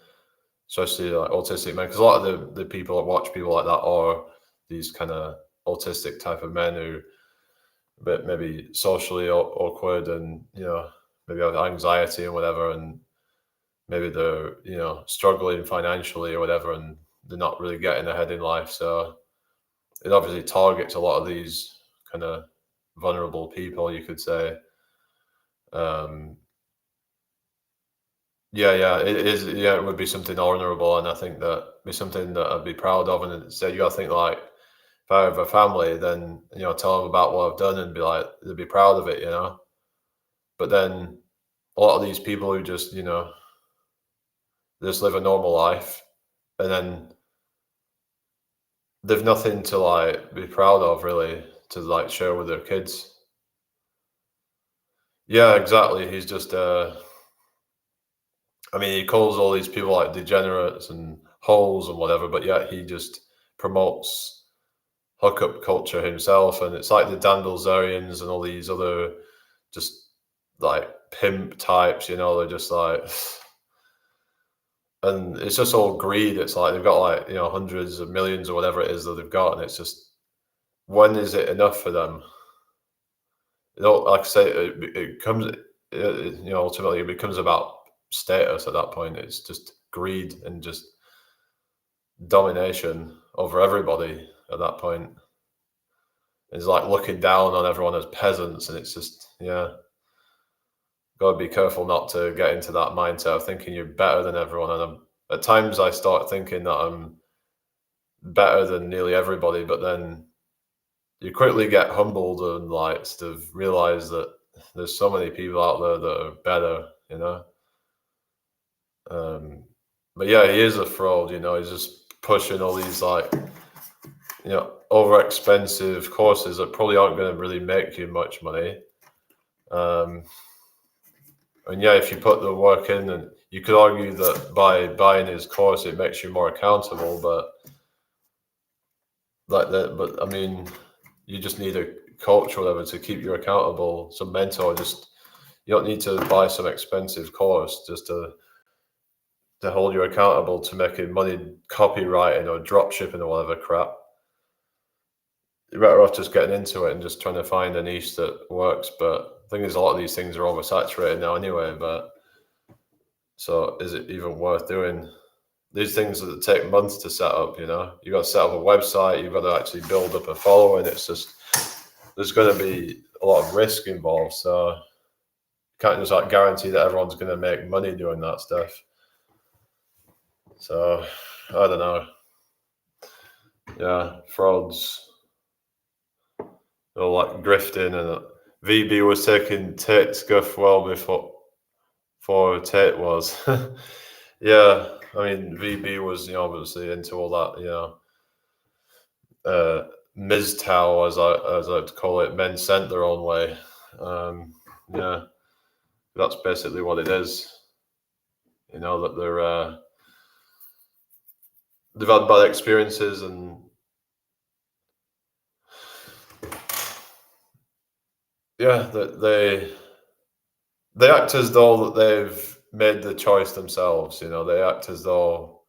A: especially like autistic men, because a lot of the people that watch people like that are these kind of autistic type of men who but maybe socially awkward, and maybe have anxiety and whatever, and maybe they're struggling financially or whatever, and they're not really getting ahead in life. So it obviously targets a lot of these kind of vulnerable people, you could say. um yeah, it is. Yeah, it would be something honorable, and I think that be something that I'd be proud of. And so you got to think like, if I have a family, then tell them about what I've done and be like, they'd be proud of it. But then a lot of these people who just just live a normal life, and then they've nothing to like be proud of, really, to like share with their kids. Yeah, exactly. He's just I mean, he calls all these people like degenerates and holes and whatever, but yet he just promotes hookup culture himself. And it's like the Dan Bilzerians and all these other just like pimp types, they're just like, and it's just all greed. It's like they've got like, hundreds of millions or whatever it is that they've got. And it's just, when is it enough for them? Like I say, it comes, ultimately it becomes about status at that point. It's just greed and just domination over everybody at that point. It's like looking down on everyone as peasants, and it's just, got to be careful not to get into that mindset of thinking you're better than everyone. And at times I start thinking that I'm better than nearly everybody, but then you quickly get humbled and like sort of realize that there's so many people out there that are better. But yeah, he is a fraud. He's just pushing all these like over expensive courses that probably aren't going to really make you much money. And yeah, if you put the work in, and you could argue that by buying his course, it makes you more accountable. But like that, but I mean, you just need a coach or whatever to keep you accountable. Some mentor. Just you don't need to buy some expensive course just to hold you accountable to making money copywriting or drop shipping or whatever crap. You're better off just getting into it and just trying to find a niche that works. But the thing is, a lot of these things are oversaturated now anyway. But so is it even worth doing? These things that take months to set up, you got to set up a website, you've got to actually build up a following. It's just, there's going to be a lot of risk involved. So you can't just like guarantee that everyone's going to make money doing that stuff. So I don't know. Yeah, frauds. Like grifting, and VB was taking Tate's guff well before Tate was. Yeah, I mean VB was obviously into all that, MGTOW as I'd call it, men sent their own way. Yeah, that's basically what it is. That they've had bad experiences, and yeah, that they act as though that they've made the choice themselves. They act as though,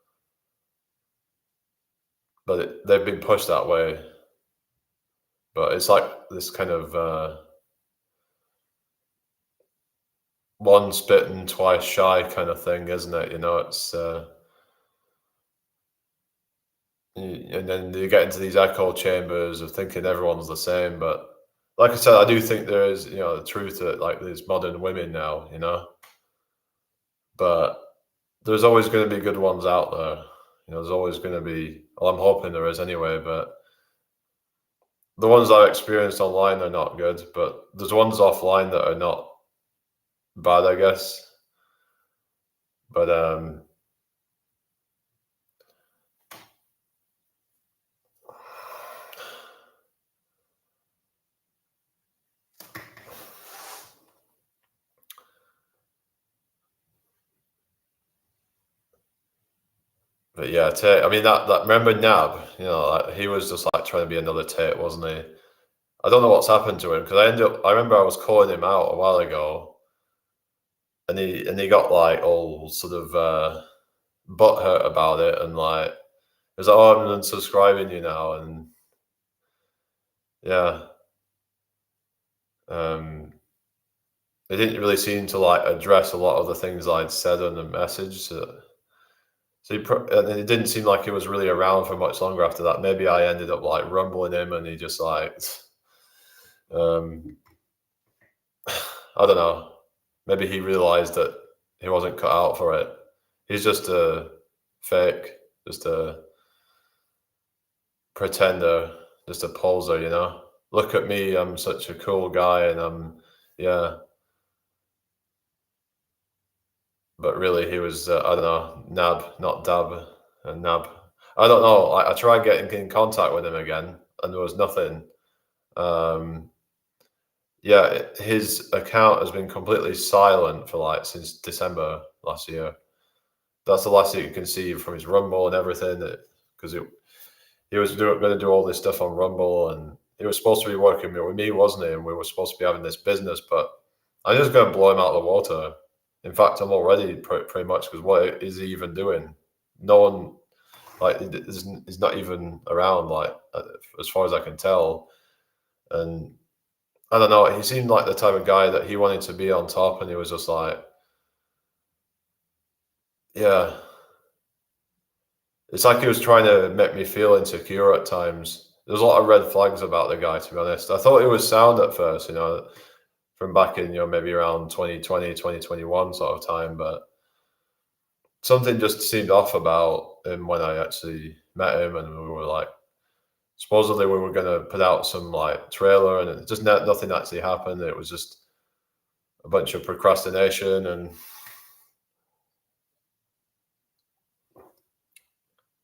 A: but they've been pushed that way. But it's like this kind of once bitten, twice shy kind of thing, isn't it? It's and then you get into these echo chambers of thinking everyone's the same. But like I said, I do think there is, the truth that like there's modern women now, but there's always going to be good ones out there. There's always going to be, well, I'm hoping there is anyway, but the ones I've experienced online are not good, but there's ones offline that are not bad, I guess. But yeah, Tate, I mean that remember Nab, like, he was just like trying to be another Tate, wasn't he? I don't know what's happened to him, because I remember I was calling him out a while ago, and he got like all sort of butthurt about it, and like he was like, "Oh, I'm unsubscribing you now," and yeah, they didn't really seem to like address a lot of the things I'd said on the message. So and it didn't seem like he was really around for much longer after that. Maybe I ended up like rumbling him, and he just like, I don't know. Maybe he realized that he wasn't cut out for it. He's just a fake, just a pretender, just a poser, Look at me, I'm such a cool guy, and yeah. But really, he was, I don't know, Nab, not Dab, and Nab. I don't know. I tried getting in contact with him again, and there was nothing. Yeah, his account has been completely silent for like since December last year. That's the last thing you can see from his Rumble and everything, because he was going to do all this stuff on Rumble, and he was supposed to be working with me, wasn't he? And we were supposed to be having this business, but I'm just going to blow him out of the water. In fact, I'm already pretty much, because what is he even doing? No one, like, is not even around, like, as far as I can tell. And I don't know, he seemed like the type of guy that he wanted to be on top, and he was just like, yeah. It's like he was trying to make me feel insecure at times. There's a lot of red flags about the guy, to be honest. I thought he was sound at first, from back in, maybe around 2020, 2021 sort of time, but something just seemed off about him when I actually met him, and we were like, supposedly we were going to put out some like trailer, and it just nothing actually happened. It was just a bunch of procrastination, and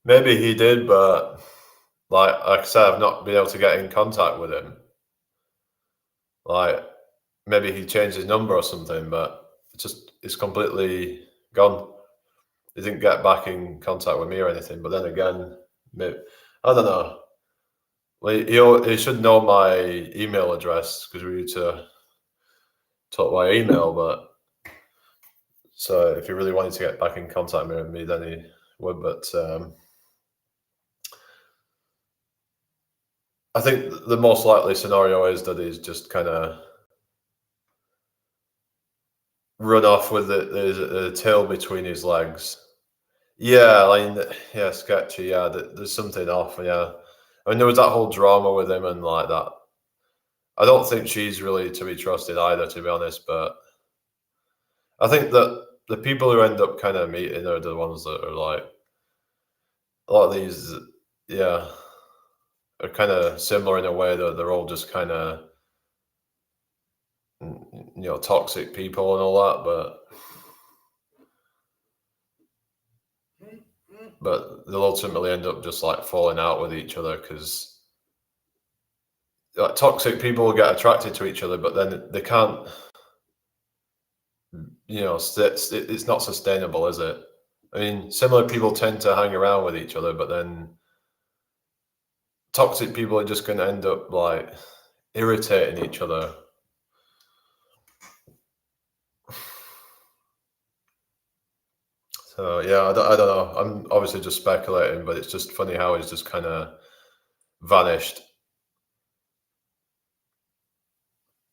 A: maybe he did, but like I said, I've not been able to get in contact with him. Like, maybe he changed his number or something, but it's completely gone. He didn't get back in contact with me or anything. But then again, maybe, I don't know. Well, he should know my email address because we used to talk by email. But so if he really wanted to get back in contact with me, then he would. But I think the most likely scenario is that he's just kind of run off with the tail between his legs. Yeah, like yeah, sketchy. Yeah, there's something off. Yeah, I mean there was that whole drama with him and like that. I don't think she's really to be trusted either, to be honest. But I think that the people who end up kind of meeting are the ones that are like a lot of these. Yeah, are kind of similar in a way that they're all just kind of toxic people and all that, but they'll ultimately end up just like falling out with each other because like toxic people will get attracted to each other, but then they can't. It's not sustainable, is it? I mean, similar people tend to hang around with each other, but then toxic people are just going to end up like irritating each other. So yeah, I don't know. I'm obviously just speculating, but it's just funny how he's just kind of vanished.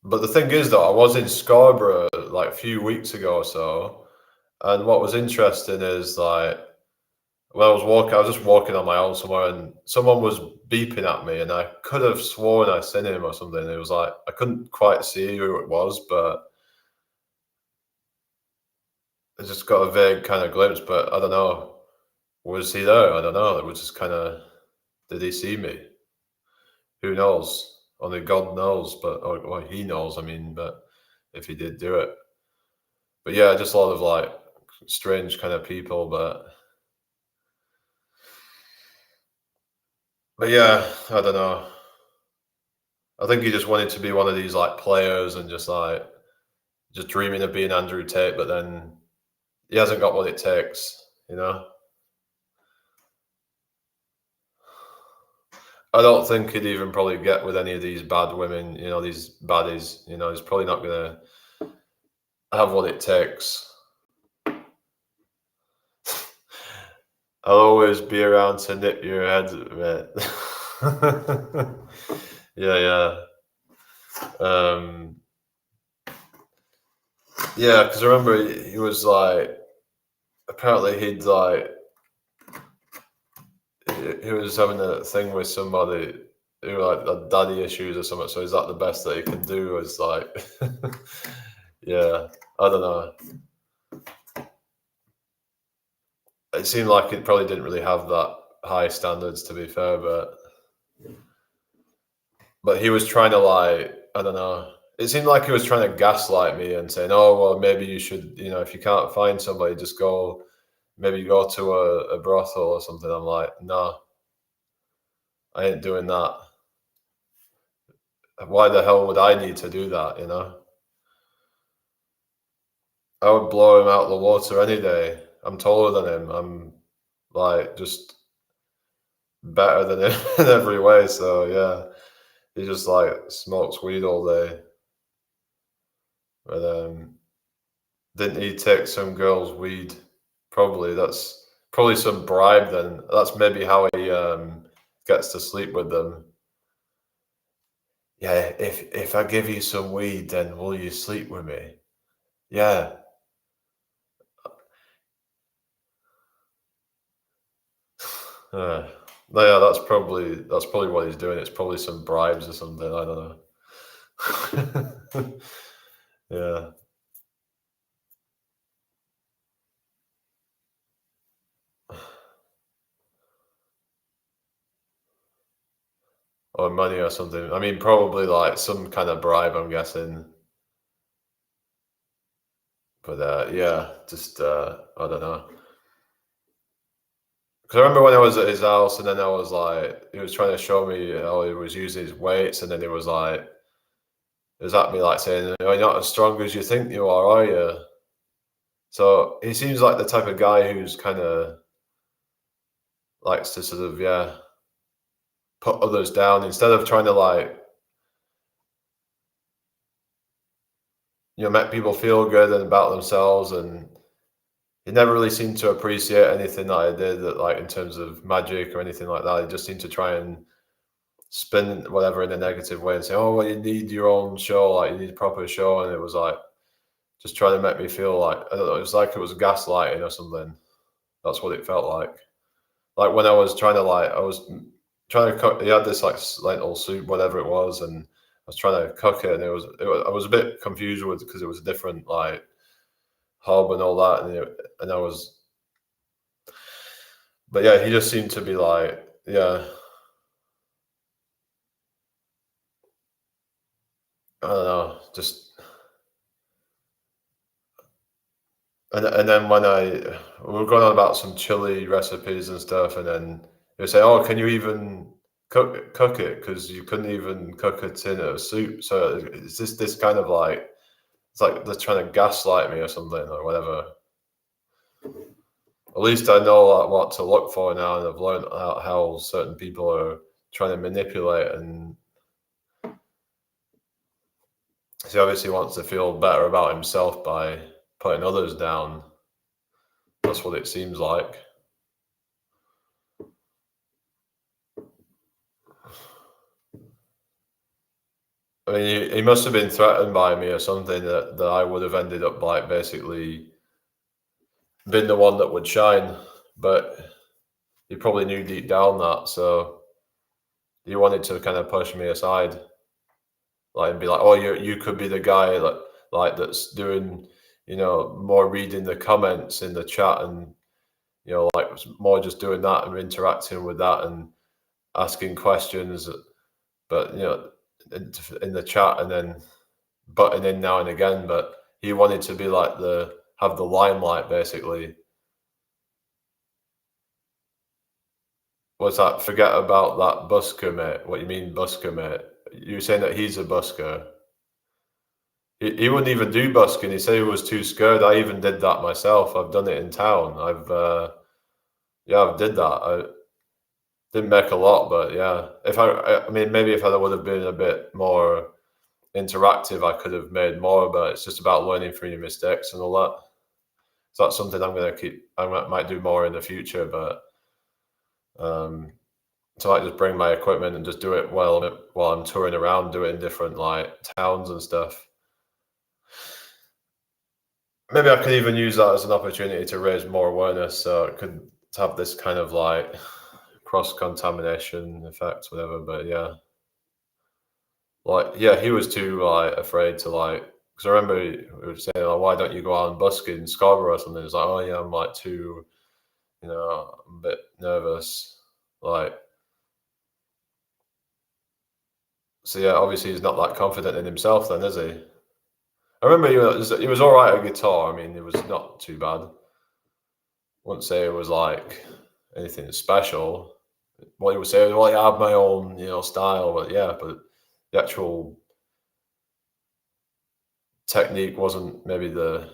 A: But the thing is, though, I was in Scarborough like a few weeks ago or so, and what was interesting is like when I was just walking on my own somewhere, and someone was beeping at me, and I could have sworn I seen him or something. It was like I couldn't quite see who it was, but I just got a vague kind of glimpse. But I don't know. Was he there? I don't know. It was just kind of. Did he see me? Who knows? Only God knows, or he knows. I mean, but if he did do it, but yeah, just a lot of like strange kind of people. But yeah, I don't know. I think he just wanted to be one of these like players and just dreaming of being Andrew Tate, but then he hasn't got what it takes. I don't think he'd even probably get with any of these bad women, these baddies. He's probably not gonna have what it takes. I'll always be around to nip your head, mate. Yeah. Yeah, because I remember he was like, apparently he was having a thing with somebody who like had daddy issues or something. So is that the best that he can do? Is like, yeah, I don't know. It seemed like it probably didn't really have that high standards, to be fair, but he was trying to like, I don't know. It seemed like he was trying to gaslight me and saying, "Oh, well, maybe you should, if you can't find somebody, just maybe go to a brothel or something." I'm like, "No, I ain't doing that. Why the hell would I need to do that?" I would blow him out of the water any day. I'm taller than him. I'm like just better than him in every way. So yeah, he just like smokes weed all day. But didn't he take some girl's weed? Probably that's probably some bribe. Then that's maybe how he gets to sleep with them. Yeah, if I give you some weed, then will you sleep with me? Yeah. Yeah, that's probably what he's doing. It's probably some bribes or something. I don't know. Yeah. Or money or something. I mean, probably like some kind of bribe, I'm guessing. But yeah, just I don't know. Because I remember when I was at his house, and then I was like, he was trying to show me how he was using his weights, and then he was at me like saying, "Oh, you're not as strong as you think you are you?" So he seems like the type of guy who's kind of likes to sort of put others down instead of trying to make people feel good and about themselves. And he never really seemed to appreciate anything that I did, that like in terms of magic or anything like that. He just seemed to try and spin whatever in a negative way and say, "Oh, well, you need your own show, like you need a proper show." And it was like just trying to make me feel like, I don't know, it was like it was gaslighting or something. That's what it felt like. Like when I was trying to I was trying to cook. He had this like lentil soup, whatever it was, and I was trying to cook it, and I was a bit confused with because it was a different like hub and all that, and I was, but yeah, he just seemed to be like, yeah, I don't know, just and then when we were going on about some chili recipes and stuff, and then he would say, "Oh, can you even cook it? Because you couldn't even cook it in a soup." So it's just this kind of like, it's like they're trying to gaslight me or something or whatever. At least I know like what to look for now, and I've learned how certain people are trying to manipulate, and he obviously wants to feel better about himself by putting others down. That's what it seems like. I mean, he must have been threatened by me or something, that I would have ended up like basically been the one that would shine, but he probably knew deep down that, so he wanted to kind of push me aside, like and be like, "Oh, you could be the guy that that's doing, more reading the comments in the chat, and like more just doing that and interacting with that and asking questions, but in the chat, and then butting in now and again." But he wanted to be like have the limelight basically. What's that? Forget about that busker, mate. What you mean busker, mate? You're saying that he's a busker. He wouldn't even do busking. He said he was too scared. I even did that myself. I've done it in town. I've did that. I didn't make a lot, but yeah. I mean, maybe if I would have been a bit more interactive, I could have made more. But it's just about learning from your mistakes and all that. So that's something I'm gonna keep. Might do more in the future, but um, so I might just bring my equipment and just do it while I'm touring around, do it in different like towns and stuff. Maybe I could even use that as an opportunity to raise more awareness, so it could have this kind of like cross contamination effect, whatever. But yeah, like yeah, he was too like afraid to like. Because I remember we were saying, like, "Why don't you go out and busk in Scarborough or something?" It's like, "Oh yeah, I'm like too, I'm a bit nervous." Like, so yeah, obviously he's not that confident in himself, then, is he? I remember he was all right at guitar. I mean, it was not too bad. Wouldn't say it was like anything special. What he was saying, well, I have my own, style, but yeah, but the actual technique wasn't maybe the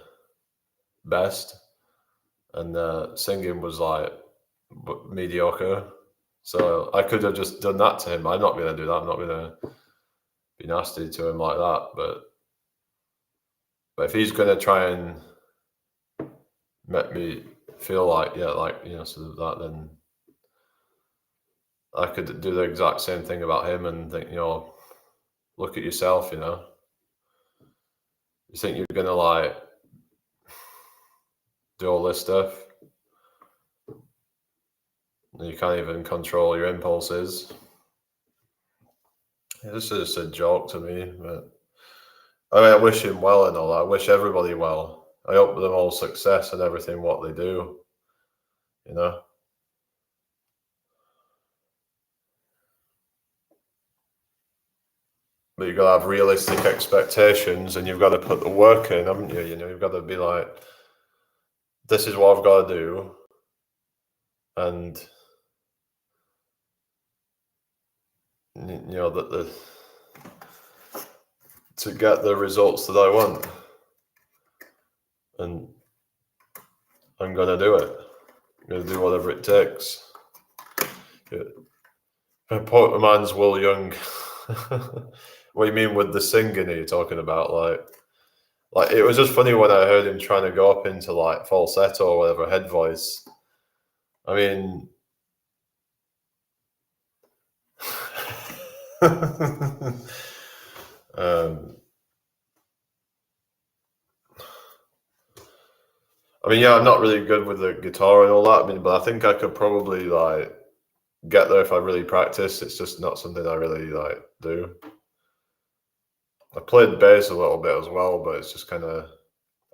A: best, and singing was like mediocre. So I could have just done that to him. I'm not going to do that. I'm not going to be nasty to him like that. But if he's going to try and make me feel like, yeah, like, sort of that, then I could do the exact same thing about him and think, look at yourself, You think you're gonna like do all this stuff, and you can't even control your impulses. This is just a joke to me, but I mean, I wish him well and all that. I wish everybody well. I hope them all success and everything what they do, you know. But you've got to have realistic expectations, and you've got to put the work in, haven't you? You've got to be like, this is what I've got to do, and that to get the results that I want. And I'm gonna do it. I'm gonna do whatever it takes. Yeah. Man's Will Young. What do you mean with the singing? Are you talking about like it was just funny when I heard him trying to go up into like falsetto or whatever head voice. I mean, um, yeah, I'm not really good with the guitar and all that. I mean, but I think I could probably like get there if I really practice. It's just not something I really like do. I played bass a little bit as well, but it's just kind of.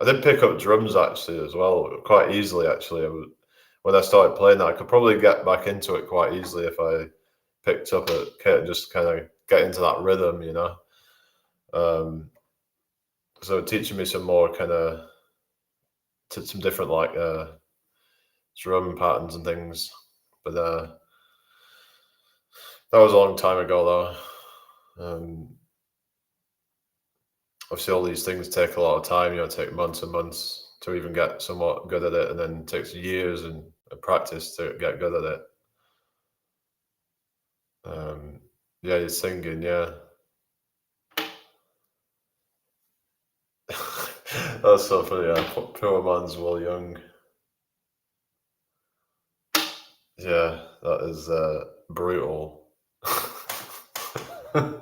A: I did pick up drums actually as well, quite easily actually. When I started playing that, I could probably get back into it quite easily if I picked up a kit and just kind of get into that rhythm, you know. So teaching me some more kind of some different like drum patterns and things, but that was a long time ago though. Obviously, all these things take a lot of time. You know, take months and months to even get somewhat good at it, and then it takes years and practice to get good at it. Yeah, you're singing, yeah. That's so funny. Yeah, poor man's Will Young. Yeah, that is brutal. Yeah,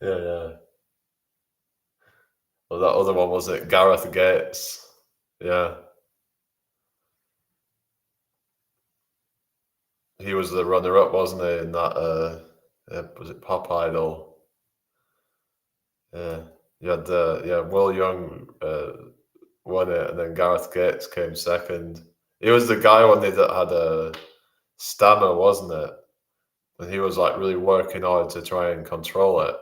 A: yeah. Well, that other one was it Gareth Gates. Yeah, he was the runner-up, wasn't he? In that was it Pop Idol? Yeah, you had Will Young won it, and then Gareth Gates came second. He was the guy on there that had a stammer, wasn't it? And he was like really working hard to try and control it.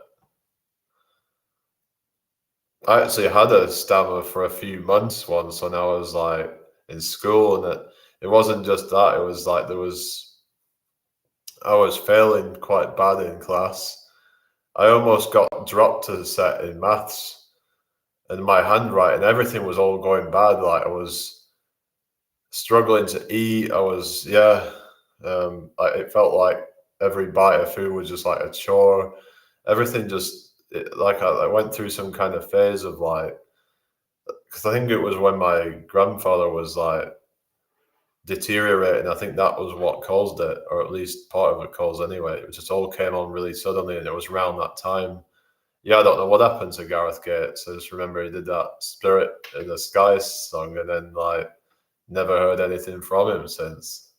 A: I actually had a stammer for a few months once when I was like in school, and it wasn't just that. It was like I was failing quite bad in class. I almost got dropped to the set in maths, and my handwriting, everything was all going bad. Like I was struggling to eat. It felt like every bite of food was just like a chore. Everything I went through some kind of phase of like, because I think it was when my grandfather was like deteriorating. I think that was what caused it, or at least part of it caused anyway. It just all came on really suddenly, and it was around that time. Yeah, I don't know what happened to Gareth Gates. I just remember he did that "Spirit in the Sky" song, and then like never heard anything from him since.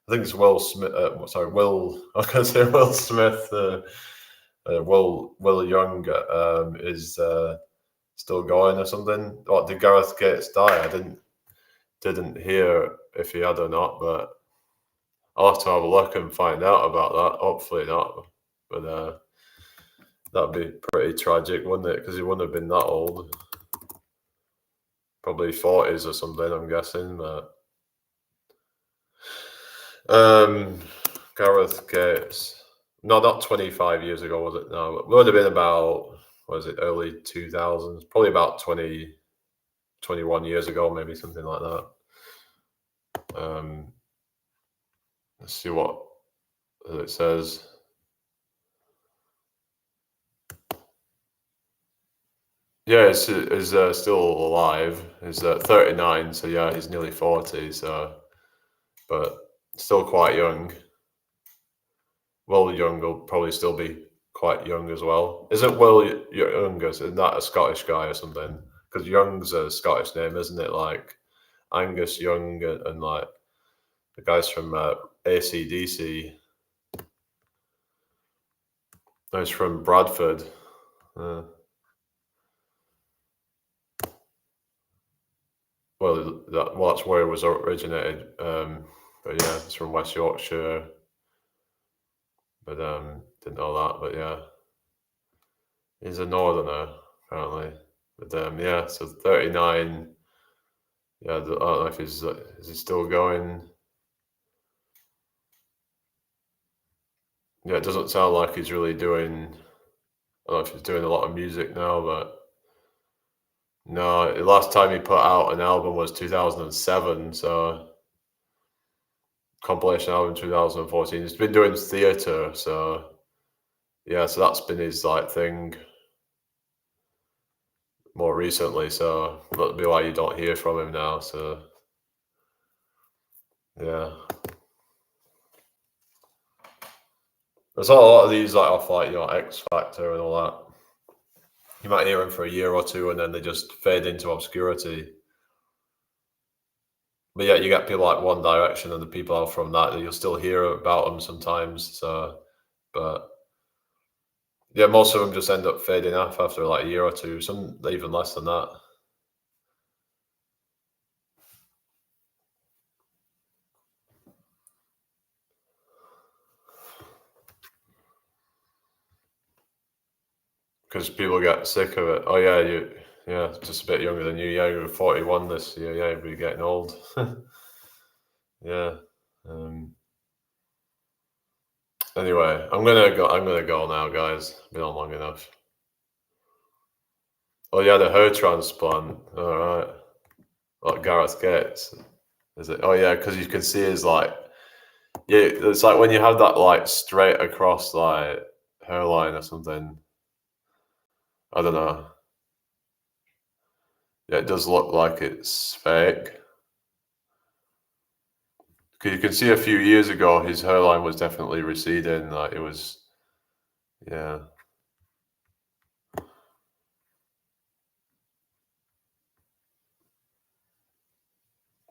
A: I think it's Will Smith. Sorry, Will. I was going to say Will Smith. Will Young is still going or something. What did Gareth Gates die? I didn't hear if he had or not, but I'll have to have a look and find out about that. Hopefully not, but that'd be pretty tragic, wouldn't it? Because he wouldn't have been that old. Probably 40s or something, I'm guessing. But Gareth Gates. No, not 25 years ago, was it? No, it would have been about, was it, early 2000s? Probably about 20, 21 years ago, maybe something like that. Let's see what it says. Yeah, is still alive. He's 39, so yeah, he's nearly 40. So, but still quite young. Will Young will probably still be quite young as well. Isn't Will Young? Isn't that a Scottish guy or something? Because Young's a Scottish name, isn't it? Like Angus Young and like the guys from AC/DC. He's from Bradford. Uh, that's where it was originated. But yeah, it's from West Yorkshire. But didn't know that. But yeah, he's a northerner apparently. But yeah, so 39. Yeah, I don't know if is he still going. Yeah, it doesn't sound like he's really doing. I don't know if he's doing a lot of music now, but No, the last time he put out an album was 2007, so compilation album 2014. He's been doing theatre, so yeah, so that's been his like thing more recently. So that'll be why you don't hear from him now. So yeah, there's not a lot of these like off like X Factor and all that. You might hear them for a year or two, and then they just fade into obscurity. But yeah, you get people like One Direction and the people out from that you'll still hear about them sometimes. So, but yeah, most of them just end up fading off after like a year or two. Some even less than that. Because people get sick of it. Oh yeah, yeah, just a bit younger than you. Yeah, you're 41 this year. Yeah, you'll be getting old. Yeah. Anyway, I'm gonna go. I'm gonna go now, guys. Been on long enough. Oh yeah, the hair transplant. All right. What Gareth Gates? Is it? Oh yeah, because you can see his like. Yeah, it's like when you have that like straight across like hairline or something. I don't know. Yeah, it does look like it's fake. Because you can see a few years ago, his hairline was definitely receding. Like it was, yeah.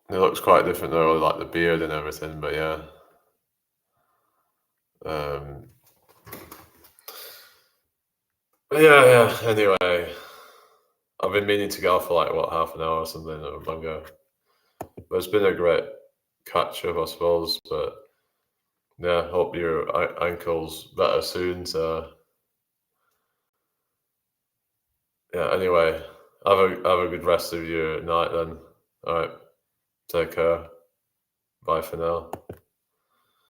A: It looks quite different though, like the beard and everything. But yeah. Um, but yeah. Anyway, I've been meaning to go for like what half an hour or something or longer. But it's been a great catch up, I suppose. But yeah, hope your ankle's better soon. So yeah. Anyway, have a good rest of your night then. All right. Take care. Bye for now.